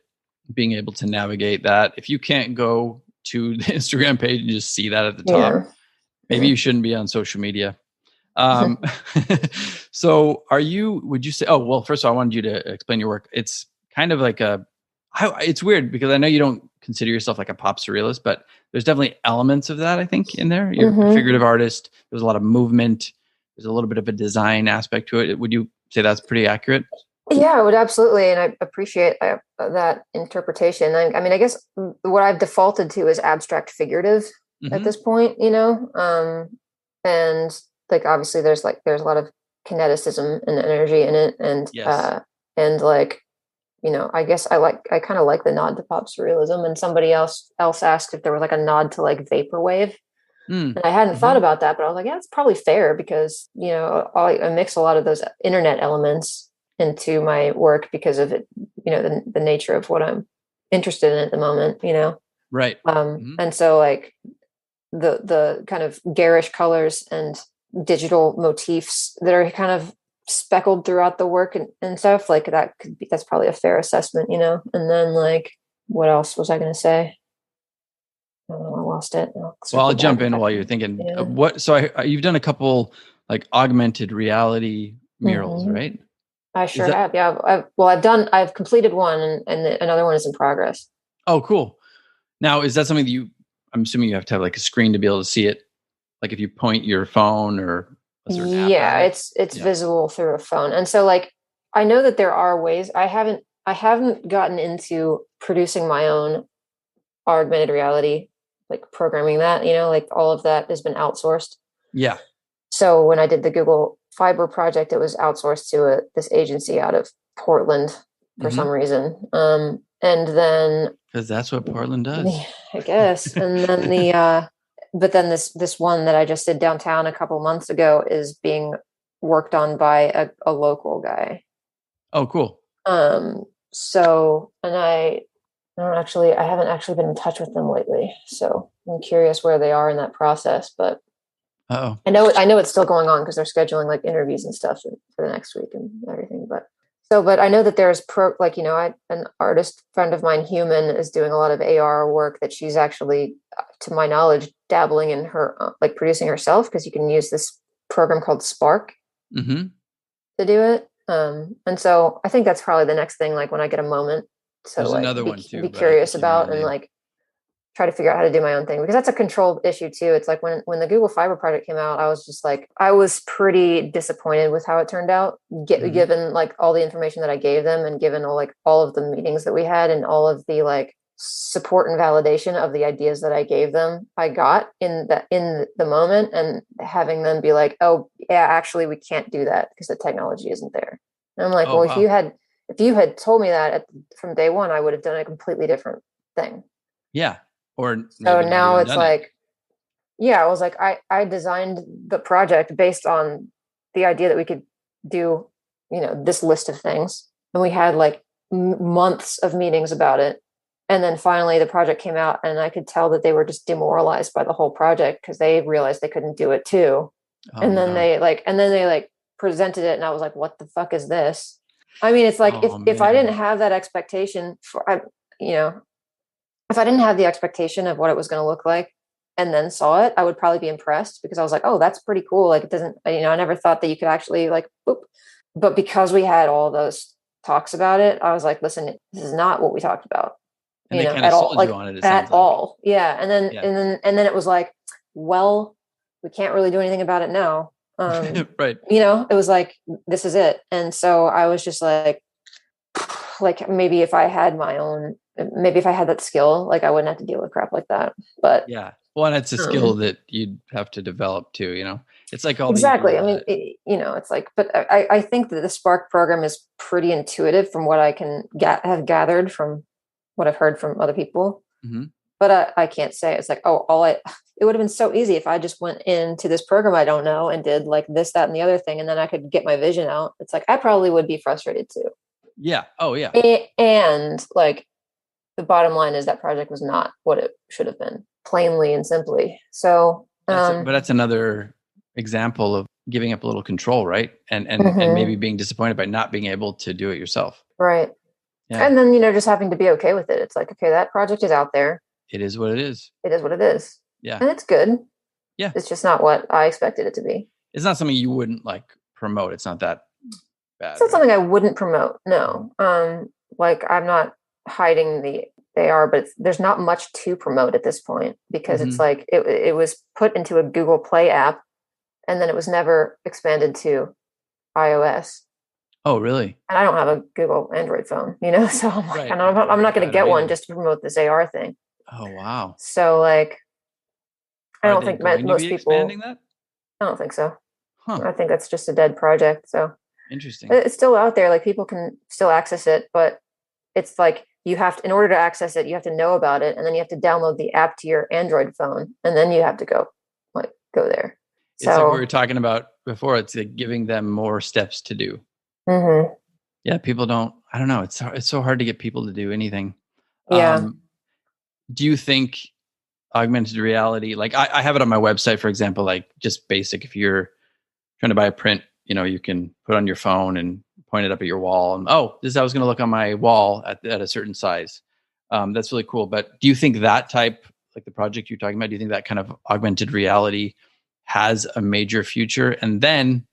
being able to navigate that. If you can't go to the Instagram page and just see that at the top, maybe you shouldn't be on social media. So would you say, first of all, I wanted you to explain your work. It's kind of like it's weird because I know you don't consider yourself like a pop surrealist, but there's definitely elements of that, I think, in there. You're a figurative artist. There's a lot of movement. There's a little bit of a design aspect to it. Would you say that's pretty accurate? Yeah, I would absolutely. And I appreciate that interpretation. I mean, I guess what I've defaulted to is abstract figurative at this point, and like, obviously there's a lot of kineticism and energy in it. And like, I guess I kind of like the nod to pop surrealism. And somebody else asked if there was like a nod to like vaporwave. And I hadn't thought about that, but I was like, yeah, it's probably fair because, I mix a lot of those internet elements into my work because of it, the nature of what I'm interested in at the moment, Right. And so like the kind of garish colors and digital motifs that are kind of speckled throughout the work and stuff like that's probably a fair assessment, and then like what else was I going to say? I don't know, I lost it. Well, I'll jump in while you're thinking. You've done a couple like augmented reality murals, right? I sure have. Yeah. I've completed one and another one is in progress. Oh, cool. Now, is that something that I'm assuming you have to have like a screen to be able to see it? Like if you point your phone or a certain app at it? It's visible through a phone. And so like, I know that there are ways. I haven't gotten into producing my own augmented reality, like programming that, like all of that has been outsourced. Yeah. So when I did the Google Fiber project, it was outsourced to this agency out of Portland for some reason. And then because that's what Portland does, I guess. And then but then this one that I just did downtown a couple months ago is being worked on by a local guy. Oh, cool. So, and I haven't actually been in touch with them lately. So I'm curious where they are in that process, but I know it's still going on because they're scheduling like interviews and stuff for the next week and everything. But I know that there's an artist friend of mine, Human, is doing a lot of AR work that she's actually, to my knowledge, dabbling in her, like producing herself, because you can use this program called Spark to do it. And so I think that's probably the next thing, like when I get a moment. So there's like another one too, be curious about and like try to figure out how to do my own thing, because that's a controlled issue too. It's like when the Google Fiber project came out, I was just like, I was pretty disappointed with how it turned out, given like all the information that I gave them and given all of the meetings that we had and all of the like support and validation of the ideas that I gave them, I got in the moment, and having them be like, oh yeah, actually we can't do that because the technology isn't there. And I'm like, if you had told me that from day one, I would have done a completely different thing. Yeah. Or so now it's like, I was like, I designed the project based on the idea that we could do, this list of things. And we had like months of meetings about it. And then finally the project came out, and I could tell that they were just demoralized by the whole project because they realized they couldn't do it too. And then they presented it, and I was like, what the fuck is this? I mean, it's like, if I didn't have that expectation if I didn't have the expectation of what it was going to look like and then saw it, I would probably be impressed, because I was like, oh, that's pretty cool. Like it doesn't, I never thought that you could actually like, boop. But because we had all those talks about it, I was like, listen, this is not what we talked about, and they kind of sold you on it at all. Yeah. And then it was like, well, we can't really do anything about it now. Right. It was like, this is it. And so I was just like maybe if I had that skill, like I wouldn't have to deal with crap like that. But yeah, well, and it's a skill that you'd have to develop too. It's like all exactly. I mean, it's like, but I think that the Spark program is pretty intuitive from what I can have gathered from what I've heard from other people. But I can't say it's like, it would have been so easy if I just went into this program I don't know and did like this, that, and the other thing, and then I could get my vision out. It's like I probably would be frustrated too. Yeah. Oh, yeah. And like the bottom line is that project was not what it should have been, plainly and simply. So, but that's another example of giving up a little control, right? And maybe being disappointed by not being able to do it yourself. Right. Yeah. And then, just having to be okay with it. It's like, okay, that project is out there. It is what it is. It is what it is. Yeah. And it's good. Yeah. It's just not what I expected it to be. It's not something you wouldn't like promote. It's not that bad. It's not something I wouldn't promote. No. Like I'm not hiding they are, but there's not much to promote at this point, because it's like it was put into a Google Play app, and then it was never expanded to iOS. Oh, really? And I don't have a Google Android phone, so I'm like, I'm not going to get one just to promote this AR thing. Oh, wow. So like, I don't think most people expanding that? I don't think so. Huh. I think that's just a dead project. So interesting. It's still out there. Like people can still access it, but it's like you have to, in order to access it, you have to know about it, and then you have to download the app to your Android phone, and then you have to go there. It's like we were talking about before. It's like giving them more steps to do. Yeah, people don't. I don't know. It's so hard to get people to do anything. Yeah. Um, do you think augmented reality? Like I have it on my website, for example. Like just basic. If you're trying to buy a print, you can put on your phone and point it up at your wall, and this is how it's going to look on my wall at a certain size. That's really cool. But do you think that type, like the project you're talking about, do you think that kind of augmented reality has a major future? And then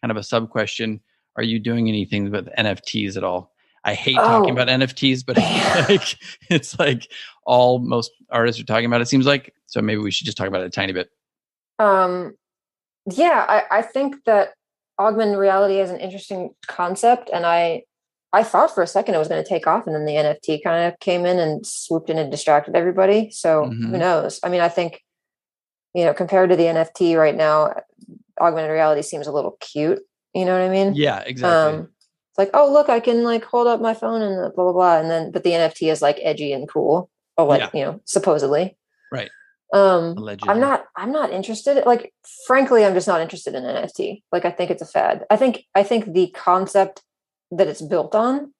kind of a sub question, are you doing anything with NFTs at all? I hate talking about Oh, NFTs, but it's like all most artists are talking about, it seems like. So maybe we should just talk about it a tiny bit. um, yeah, I think that augmented reality is an interesting concept, and I thought for a second it was going to take off, and then the NFT kind of came in and swooped in and distracted everybody. So who Hmm. knows? I mean, I think compared to the NFT right now, augmented reality seems a little cute. You know what I mean? Yeah, exactly. It's like, oh look, I can like hold up my phone and blah blah blah, and then but the NFT is like edgy and cool, or like Yeah, supposedly. right. I'm Allegedly. not interested. Like, frankly, I'm just not interested in NFT. Like, I think it's a fad. I think the concept that it's built on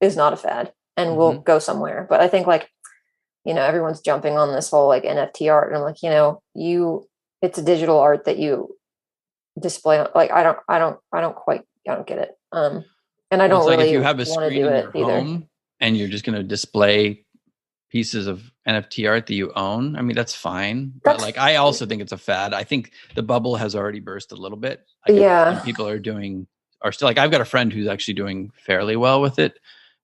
is not a fad and will Hmm. go somewhere. But I think like, everyone's jumping on this whole like NFT art, and I'm like, it's a digital art that you display. Like, I don't get it. And I Well, it's don't like if really you have a want to screen do in it your either. home and you're just going to display pieces of NFT art that you own, I mean, that's fine. But That's like, I also think it's a fad. I think the bubble has already burst a little bit. Like, I think some yeah, people are still like, I've got a friend who's actually doing fairly well with it.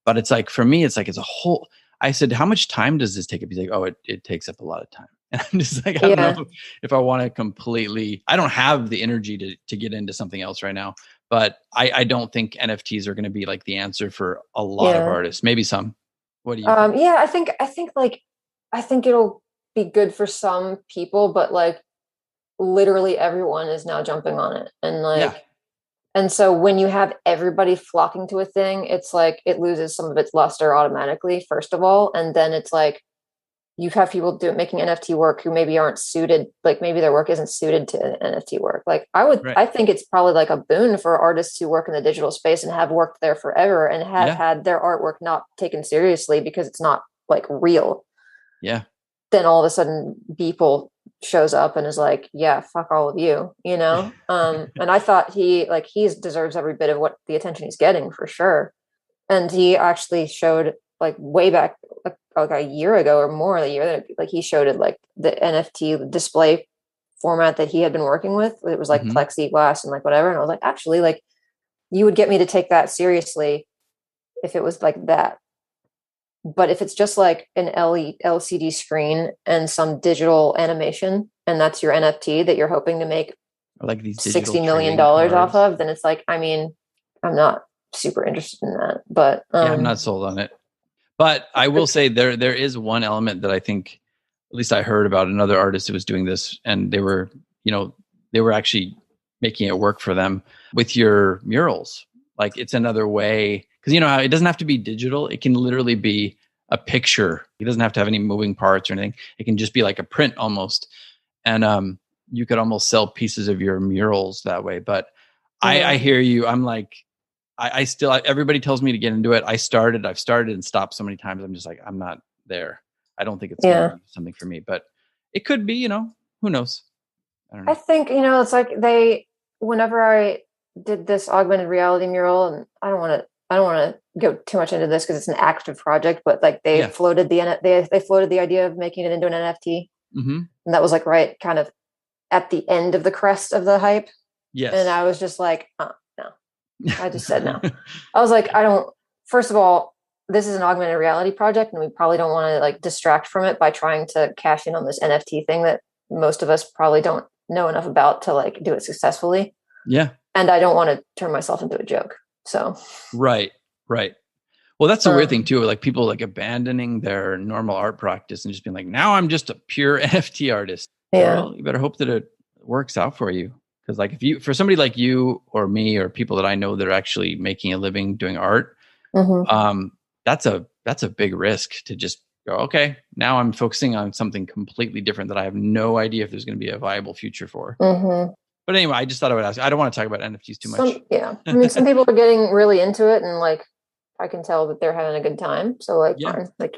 But it's like, for me, it's like, it's a whole, I said, how much time does this take up? He's like, oh, it takes up a lot of time. And I'm just like, I don't know yeah. if I want to completely, I don't have the energy to get into something else right now. But I don't think NFTs are going to be like the answer for a lot of Yeah. artists, maybe some. What do you think? Yeah, I think it'll be good for some people, but like literally everyone is now jumping on it. Yeah. And so when you have everybody flocking to a thing, it's like it loses some of its luster automatically, first of all. And then it's like you have people making NFT work who maybe aren't suited, like maybe their work isn't suited to NFT work. Like Right. I think it's probably like a boon for artists who work in the digital space and have worked there forever and have Yeah. had their artwork not taken seriously because it's not like real. Yeah. Then all of a sudden Beeple shows up and is like, yeah, fuck all of you, and I thought he deserves every bit of what the attention he's getting for sure. And he actually showed like way back like a year ago or more a year, like he showed it like the NFT display format that he had been working with. It was like Hmm. plexiglass and like whatever, and I was like, actually, like, you would get me to take that seriously if it was like that. But if it's just like an LCD screen and some digital animation, and that's your NFT that you're hoping to make Or like these digital trading $60 million off cards. of, then it's like, I mean, I'm not super interested in that. But Yeah, I'm not sold on it. But I will say there is one element that I think, at least I heard about another artist who was doing this, and they were actually making it work for them with your murals. Like, it's another way, because you know how it doesn't have to be digital. It can literally be a picture. It doesn't have to have any moving parts or anything. It can just be like a print almost. And you could almost sell pieces of your murals that way. But I mhm. hear you. I'm like, I still, everybody tells me to get into it. I've started and stopped so many times. I'm just like, I'm not there. I don't think it's going to Yeah. be something for me, but it could be, who knows? I don't I know. think, it's like whenever I did this augmented reality mural, and I don't want to go too much into this because it's an active project, but like Yeah. they floated the idea of making it into an NFT. Hmm. And that was like right kind of at the end of the crest of the hype. And Yes. I was just like, no. I just said no. I was like, I don't, first of all, this is an augmented reality project, and we probably don't want to like distract from it by trying to cash in on this NFT thing that most of us probably don't know enough about to like do it successfully. Yeah. And I don't want to turn myself into a joke. So, Right. Right. Well, that's the weird thing um, too. Like people like abandoning their normal art practice and just being like, now I'm just a pure NFT artist. yeah. Well, you better hope that it works out for you. Because like for somebody like you or me or people that I know that are actually making a living doing art, Hmm. um, that's a big risk to just go, okay, now I'm focusing on something completely different that I have no idea if there's going to be a viable future for. Hmm. But anyway, I just thought I would ask. I don't want to talk about NFTs too much. Yeah. I mean, some people are getting really into it, and like, I can tell that they're having a good time. So like, Yeah. fine. Like,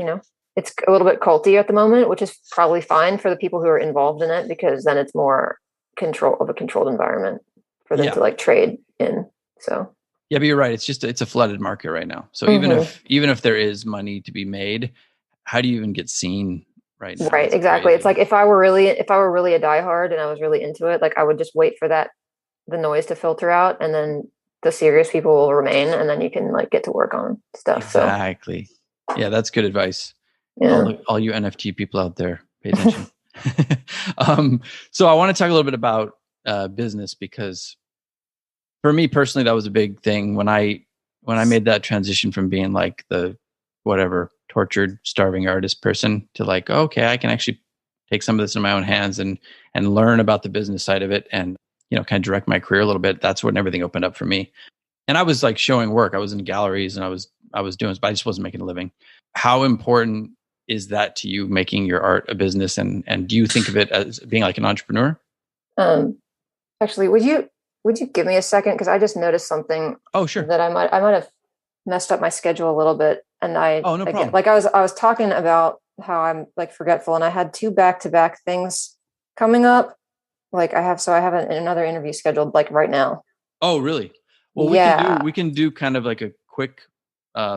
it's a little bit culty at the moment, which is probably fine for the people who are involved in it, because then it's more a controlled environment for them to like trade in. So yeah, but you're right. It's a flooded market right now. So even if there is money to be made, how do you even get seen right now? Right, It's exactly. crazy. It's like if I were really a diehard and I was really into it, like I would just wait for the noise to filter out, and then the serious people will remain, and then you can like get to work on stuff. Exactly. So. Yeah, that's good advice. Yeah. All you NFT people out there, pay attention. So I want to talk a little bit about business, because for me personally, that was a big thing when I made that transition from being like the whatever tortured, starving artist person to like, okay, I can actually take some of this in my own hands and learn about the business side of it, and kind of direct my career a little bit. That's when everything opened up for me. And I was like showing work. I was in galleries and I was doing this, but I just wasn't making a living. How important is that to you, making your art a business? And do you think of it as being like an entrepreneur? Actually, would you give me a second? Because I just noticed something. Oh, sure. That I might have messed up my schedule a little bit. And no problem. Like I was talking about how I'm like forgetful, and I had 2 back-to-back things coming up. Like I have another interview scheduled like right now. Oh, really? Well, we can do kind of like a quick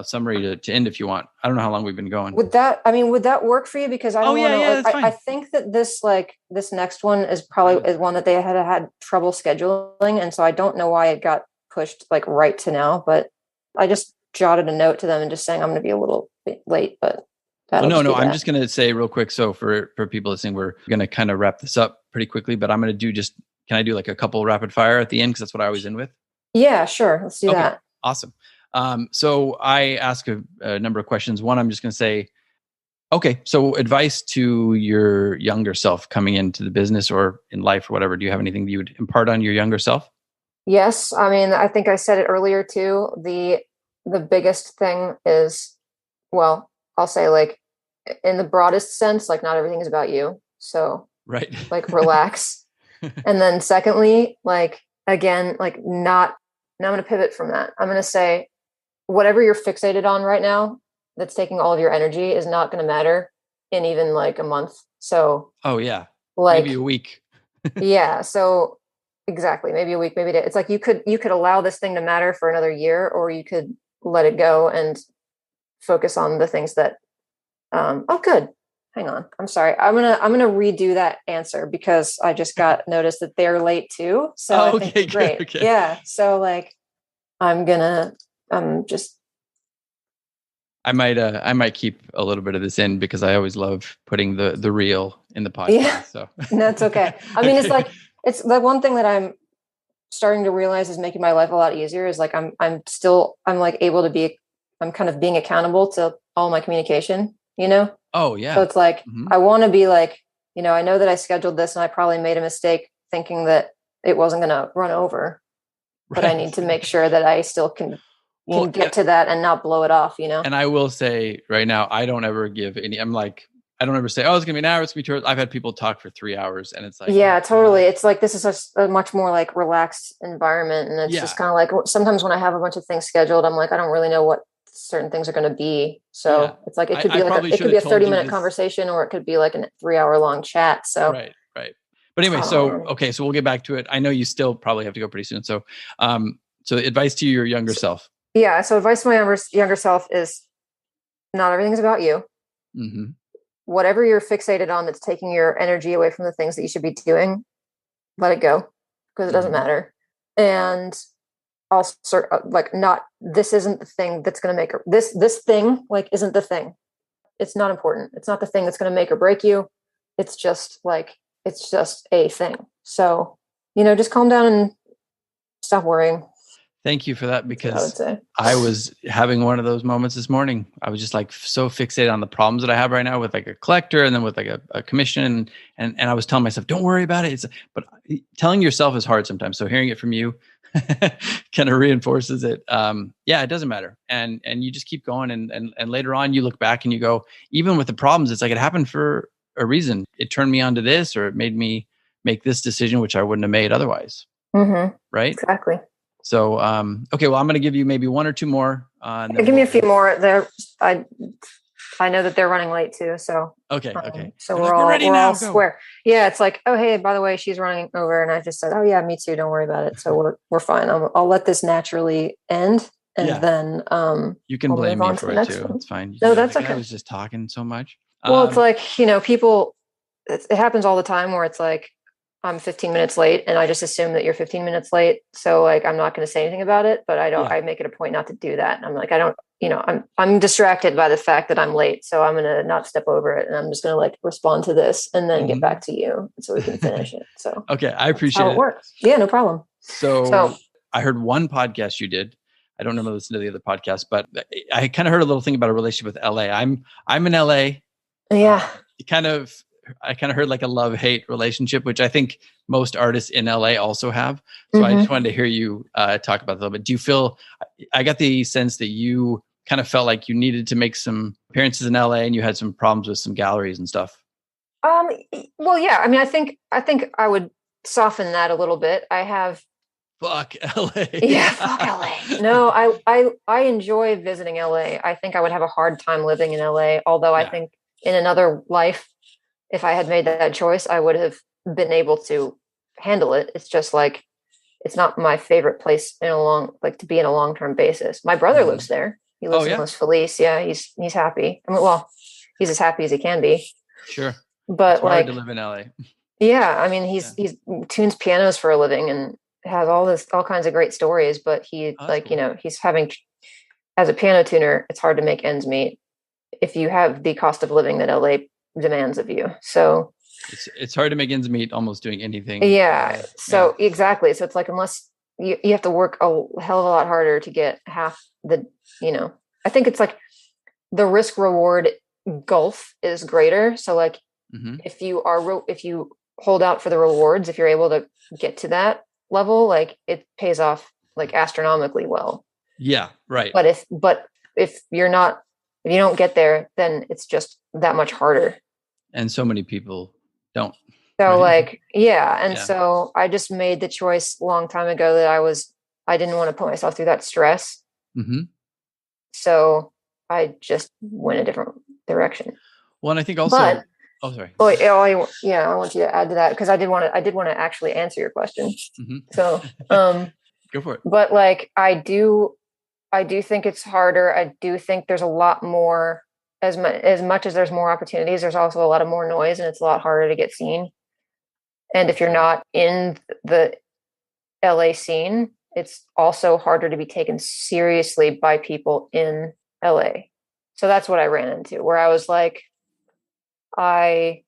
summary to end if you want. I don't know how long we've been going. Would that work for you? Because I don't want to. Yeah, that's fine. I think that this next one is probably one that they had trouble scheduling, and so I don't know why it got pushed like right to now. But I just jotted a note to them and just saying I'm going to be a little bit late. But no, I'm just going to say real quick. So for people listening, we're going to kind of wrap this up pretty quickly. But I'm going to do can I do like a couple rapid fire at the end, because that's what I always end with? Yeah, sure. Let's do that. Awesome. So I ask a number of questions. One, I'm just going to say, okay, so advice to your younger self coming into the business or in life or whatever. Do you have anything that you would impart on your younger self? Yes. I mean, I think I said it earlier too. The biggest thing is, well, I'll say like in the broadest sense, like not everything is about you. So right. Like relax. And then secondly, like again, like now I'm going to pivot from that. I'm going to say whatever you're fixated on right now that's taking all of your energy is not going to matter in even like a month. So like maybe a week. Yeah. So exactly. Maybe a week, maybe a day. It's like you could allow this thing to matter for another year, or you could let it go and focus on the things that good. Hang on. I'm sorry. I'm gonna redo that answer because I just got noticed that they're late too. So I think it's great. Okay. Yeah. So like I might keep a little bit of this in because I always love putting the reel in the podcast. Yeah, so that's okay. I mean, it's the one thing that I'm starting to realize is making my life a lot easier is like I'm like able to be, I'm kind of being accountable to all my communication, Oh yeah. So it's like, I want to be like, I know that I scheduled this and I probably made a mistake thinking that it wasn't going to run over, but I need to make sure that I still can get to that and not blow it off, And I will say right now, I don't ever give any, I don't ever say, oh, it's going to be an hour, it's going to be 2 hours. I've had people talk for 3 hours and it's like, yeah, totally. It's like, this is a much more like relaxed environment. And it's just kind of like, sometimes when I have a bunch of things scheduled, I'm like, I don't really know what certain things are going to be. So it's like, it could be it could be a 30-minute conversation, or it could be like a 3-hour-long chat. So right. But anyway, so we'll get back to it. I know you still probably have to go pretty soon. So, so advice to your younger self. Yeah. So advice to my younger self is not everything's about you. Mm-hmm. Whatever you're fixated on that's taking your energy away from the things that you should be doing, let it go, because it doesn't matter. And also like this isn't the thing that's going to make this thing like isn't the thing. It's not important. It's not the thing that's going to make or break you. It's just a thing. So, just calm down and stop worrying. Thank you for that, because I was having one of those moments this morning. I was just like so fixated on the problems that I have right now with like a collector and then with like a commission. And I was telling myself, don't worry about it. But telling yourself is hard sometimes. So hearing it from you kind of reinforces it. It doesn't matter. And you just keep going. And later on you look back and you go, even with the problems, it's like it happened for a reason. It turned me onto this, or it made me make this decision, which I wouldn't have made otherwise. Mm-hmm. Right? Exactly. So, okay, well, I'm going to give you maybe one or two more. And then give me a few more there. I know that they're running late too. So, okay. So They're we're now, all square. Yeah. It's like, oh, hey, by the way, she's running over. And I just said, oh yeah, me too. Don't worry about it. So we're fine. I'll let this naturally end. And then, you can blame me for it too. It's fine. No, that's okay. I was just talking so much. Well, it's like, people, it happens all the time where it's like, I'm 15 minutes late and I just assume that you're 15 minutes late. So like, I'm not going to say anything about it, but I make it a point not to do that. And I'm like, I'm distracted by the fact that I'm late. So I'm going to not step over it. And I'm just going to like respond to this and then get back to you so we can finish it. So okay. I appreciate how it works. Yeah, no problem. So I heard one podcast you did. I don't remember listening to the other podcast, but I kind of heard a little thing about a relationship with LA. I'm in LA. Yeah. I kind of heard like a love-hate relationship, which I think most artists in LA also have. So I just wanted to hear you talk about that a little bit. Do you feel, I got the sense that you kind of felt like you needed to make some appearances in LA and you had some problems with some galleries and stuff? Well, yeah. I mean, I think I would soften that a little bit. I have fuck LA. Yeah, fuck LA. No, I enjoy visiting LA. I think I would have a hard time living in LA. Although I think in another life, if I had made that choice, I would have been able to handle it. It's just like, it's not my favorite place to be in a long-term basis. My brother lives there. He lives in Los Feliz. Yeah, he's happy. I mean, well, he's as happy as he can be. Sure. But it's hard to live in LA. Yeah, I mean, he's tunes pianos for a living and has all kinds of great stories. But he cool. He's having, as a piano tuner, it's hard to make ends meet if you have the cost of living that LA demands of you. So it's hard to make ends meet almost doing anything. Yeah. So exactly. So it's like, unless you have to work a hell of a lot harder to get half the, I think it's like the risk reward gulf is greater. So like if you hold out for the rewards, if you're able to get to that level, like it pays off like astronomically well. Yeah. Right. But if you don't get there, then it's just that much harder. And so many people don't. So so I just made the choice a long time ago that I didn't want to put myself through that stress. So I just went a different direction. Well, and I think also, sorry. Oh, I want you to add to that because I did want to actually answer your question. So, go for it. But like, I do think it's harder. I do think there's a lot more, as much as there's more opportunities, there's also a lot of more noise and it's a lot harder to get seen. And if you're not in the LA scene, it's also harder to be taken seriously by people in LA. So that's what I ran into, where I was like, I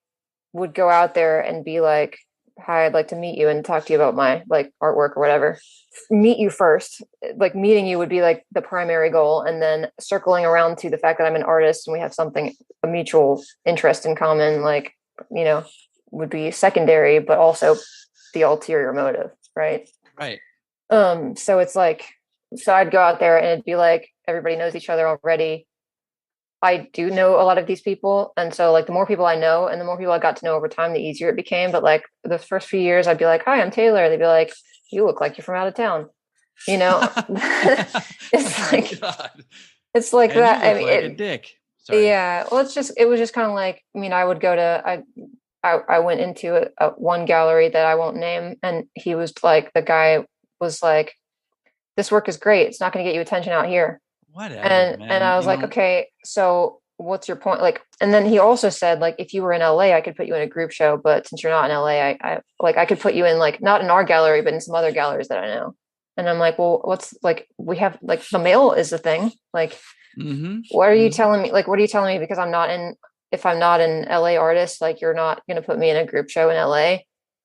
would go out there and be like, hi, I'd like to meet you and talk to you about my like artwork or whatever. Meet you first. Like meeting you would be like the primary goal. And then circling around to the fact that I'm an artist and we have a mutual interest in common, like, would be secondary, but also the ulterior motive. Right. Right. So it's like, I'd go out there and it'd be like, everybody knows each other already. I do know a lot of these people. And so like the more people I know and the more people I got to know over time, the easier it became. But like the first few years, I'd be like, hi, I'm Taylor. They'd be like, you look like you're from out of town. It's like, it's like and that. I mean, like a dick. Sorry. Yeah. Well, it was just kind of like, I would go to, I went into one gallery that I won't name. And he was like, the guy was like, this work is great. It's not going to get you attention out here. Whatever, and I was like, okay, so what's your point? Like, and then he also said, like, if you were in LA, I could put you in a group show, but since you're not in LA, I could put you in like, not in our gallery, but in some other galleries that I know. And I'm like, well, what's like, we have like the mail is the thing. Like, what are you telling me? Like, what are you telling me? Because if I'm not an LA artist, like you're not going to put me in a group show in LA,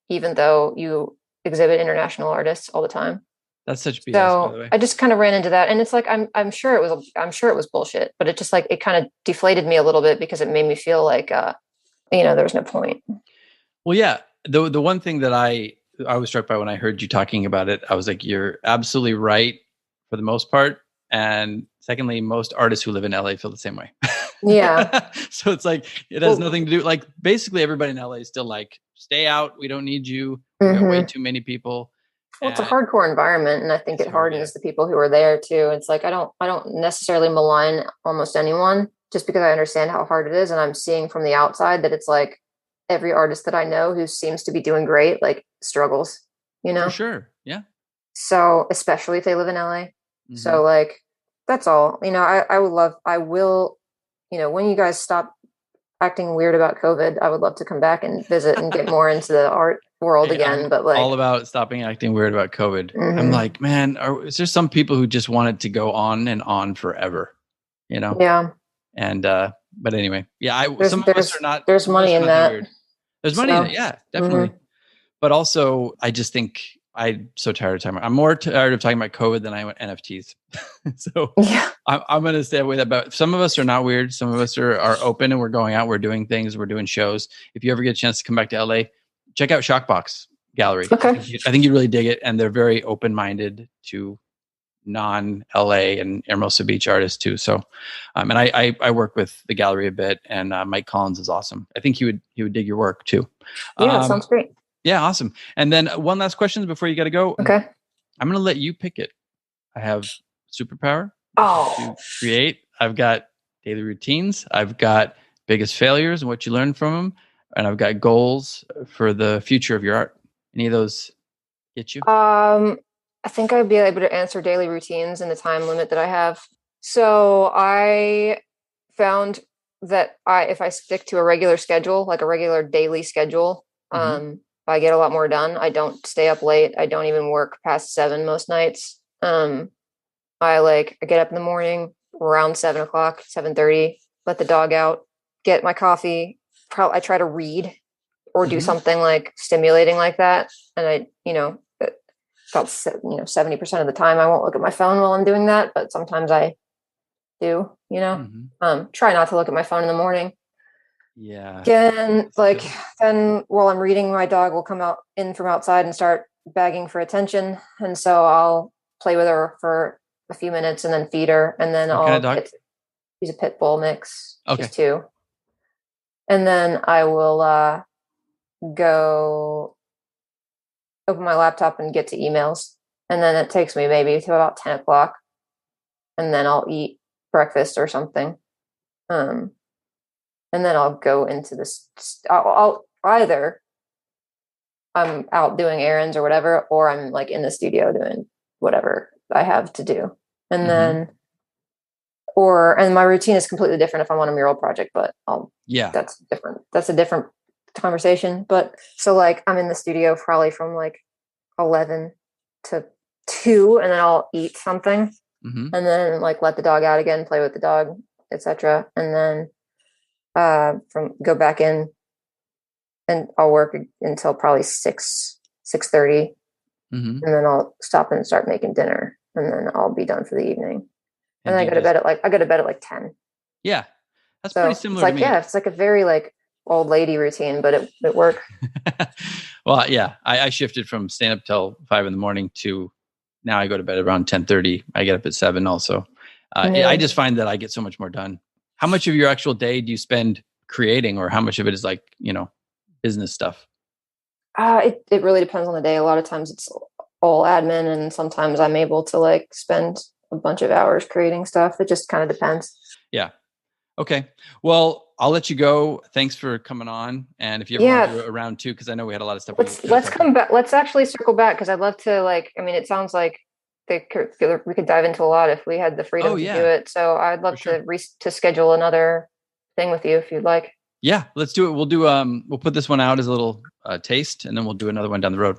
even though you exhibit international artists all the time. That's such BS, so by the way. I just kind of ran into that, and it's like I'm sure it was bullshit, but it just like it kind of deflated me a little bit because it made me feel like there was no point. Well, yeah, the one thing that I was struck by when I heard you talking about it, I was like, you're absolutely right for the most part, and secondly, most artists who live in LA feel the same way. Yeah. So it's like, it has nothing to do. Like basically everybody in LA is still like, stay out. We don't need you. We got way too many people. Well, it's a hardcore environment, and I think it hardens the people who are there too. It's like I don't necessarily malign almost anyone just because I understand how hard it is, and I'm seeing from the outside that it's like every artist that I know who seems to be doing great like struggles, you know. For sure, yeah. So especially if they live in LA, so like that's all. You know, I will, you know, when you guys stop acting weird about COVID, I would love to come back and visit and get more into the art world again. But like, all about stopping acting weird about COVID. I'm like, man, is there some people who just want it to go on and on forever? You know? Yeah. And but anyway, yeah, some of us are not. There's money in that. Weird. There's money in it, yeah, definitely. But also, I just think I'm so tired of talking. I'm more tired of talking about COVID than I am NFTs. So yeah. I'm going to stay away that. But some of us are not weird. Some of us are open, and we're going out. We're doing things. We're doing shows. If you ever get a chance to come back to LA, check out Shockbox Gallery. Okay. I think you'd really dig it, and they're very open-minded to non-LA and Hermosa Beach artists too. So, and I work with the gallery a bit, and Mike Collins is awesome. I think he would dig your work too. Yeah, sounds great. Yeah, awesome. And then one last question before you got to go. Okay. I'm going to let you pick it. I have superpower to create. I've got daily routines. I've got biggest failures and what you learned from them. And I've got goals for the future of your art. Any of those get you? I think I'd be able to answer daily routines in the time limit that I have. So I found that if I stick to a regular schedule, like a regular daily schedule, I get a lot more done. I don't stay up late. I don't even work past 7 most nights. I get up in the morning around 7 o'clock, 7:30, let the dog out, get my coffee. I try to read or do something like stimulating like that. And about 70% of the time I won't look at my phone while I'm doing that, but sometimes I do, try not to look at my phone in the morning. Yeah. Then while I'm reading, my dog will come out in from outside and start begging for attention. And so I'll play with her for a few minutes and then feed her. And then she's a pit bull mix. Okay. She's 2. And then I will go open my laptop and get to emails. And then it takes me maybe to about 10 o'clock. And then I'll eat breakfast or something. And then I'll go into this. I'll either I'm out doing errands or whatever, or I'm like in the studio doing whatever I have to do. And then, and my routine is completely different if I'm on a mural project, but that's different. That's a different conversation. But so like I'm in the studio probably from like 11 to 2, and then I'll eat something and then like let the dog out again, play with the dog, etc. And then go back in, and I'll work until probably 6:30, and then I'll stop and start making dinner, and then I'll be done for the evening. And then I go to bed at like 10. Yeah, that's pretty similar. It's like to me. Yeah, it's like a very like old lady routine, but it worked. Well, yeah, I shifted from staying up till 5 a.m. to now I go to bed around 10:30. I get up at 7 also. I just find that I get so much more done. How much of your actual day do you spend creating, or how much of it is like, business stuff? It really depends on the day. A lot of times it's all admin, and sometimes I'm able to like spend a bunch of hours creating stuff. It just kind of depends. Yeah. Okay. Well, I'll let you go. Thanks for coming on. And if you ever want to do a round 2, because I know we had a lot of stuff. Let's come back. Let's actually circle back, because I'd love to it sounds like we could dive into a lot if we had the freedom to do it. So I'd love to schedule another thing with you if you'd like. Yeah, let's do it. We'll do we'll put this one out as a little taste, and then we'll do another one down the road.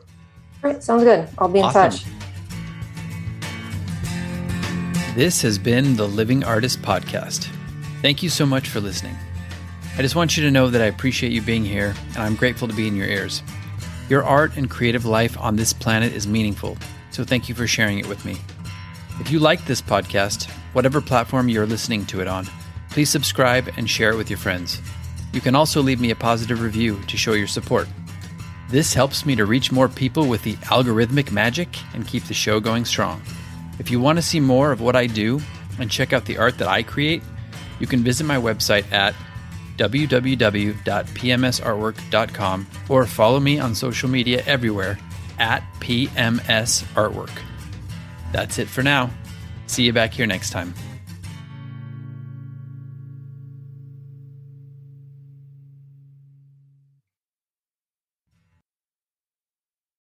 All right, sounds good. I'll be in touch. This has been the Living Artist Podcast. Thank you so much for listening. I just want you to know that I appreciate you being here, and I'm grateful to be in your ears. Your art and creative life on this planet is meaningful, so thank you for sharing it with me. If you like this podcast, whatever platform you're listening to it on, please subscribe and share it with your friends. You can also leave me a positive review to show your support. This helps me to reach more people with the algorithmic magic and keep the show going strong. If you want to see more of what I do and check out the art that I create, you can visit my website at www.pmsartwork.com or follow me on social media everywhere at PMS Artwork. That's it for now. See you back here next time.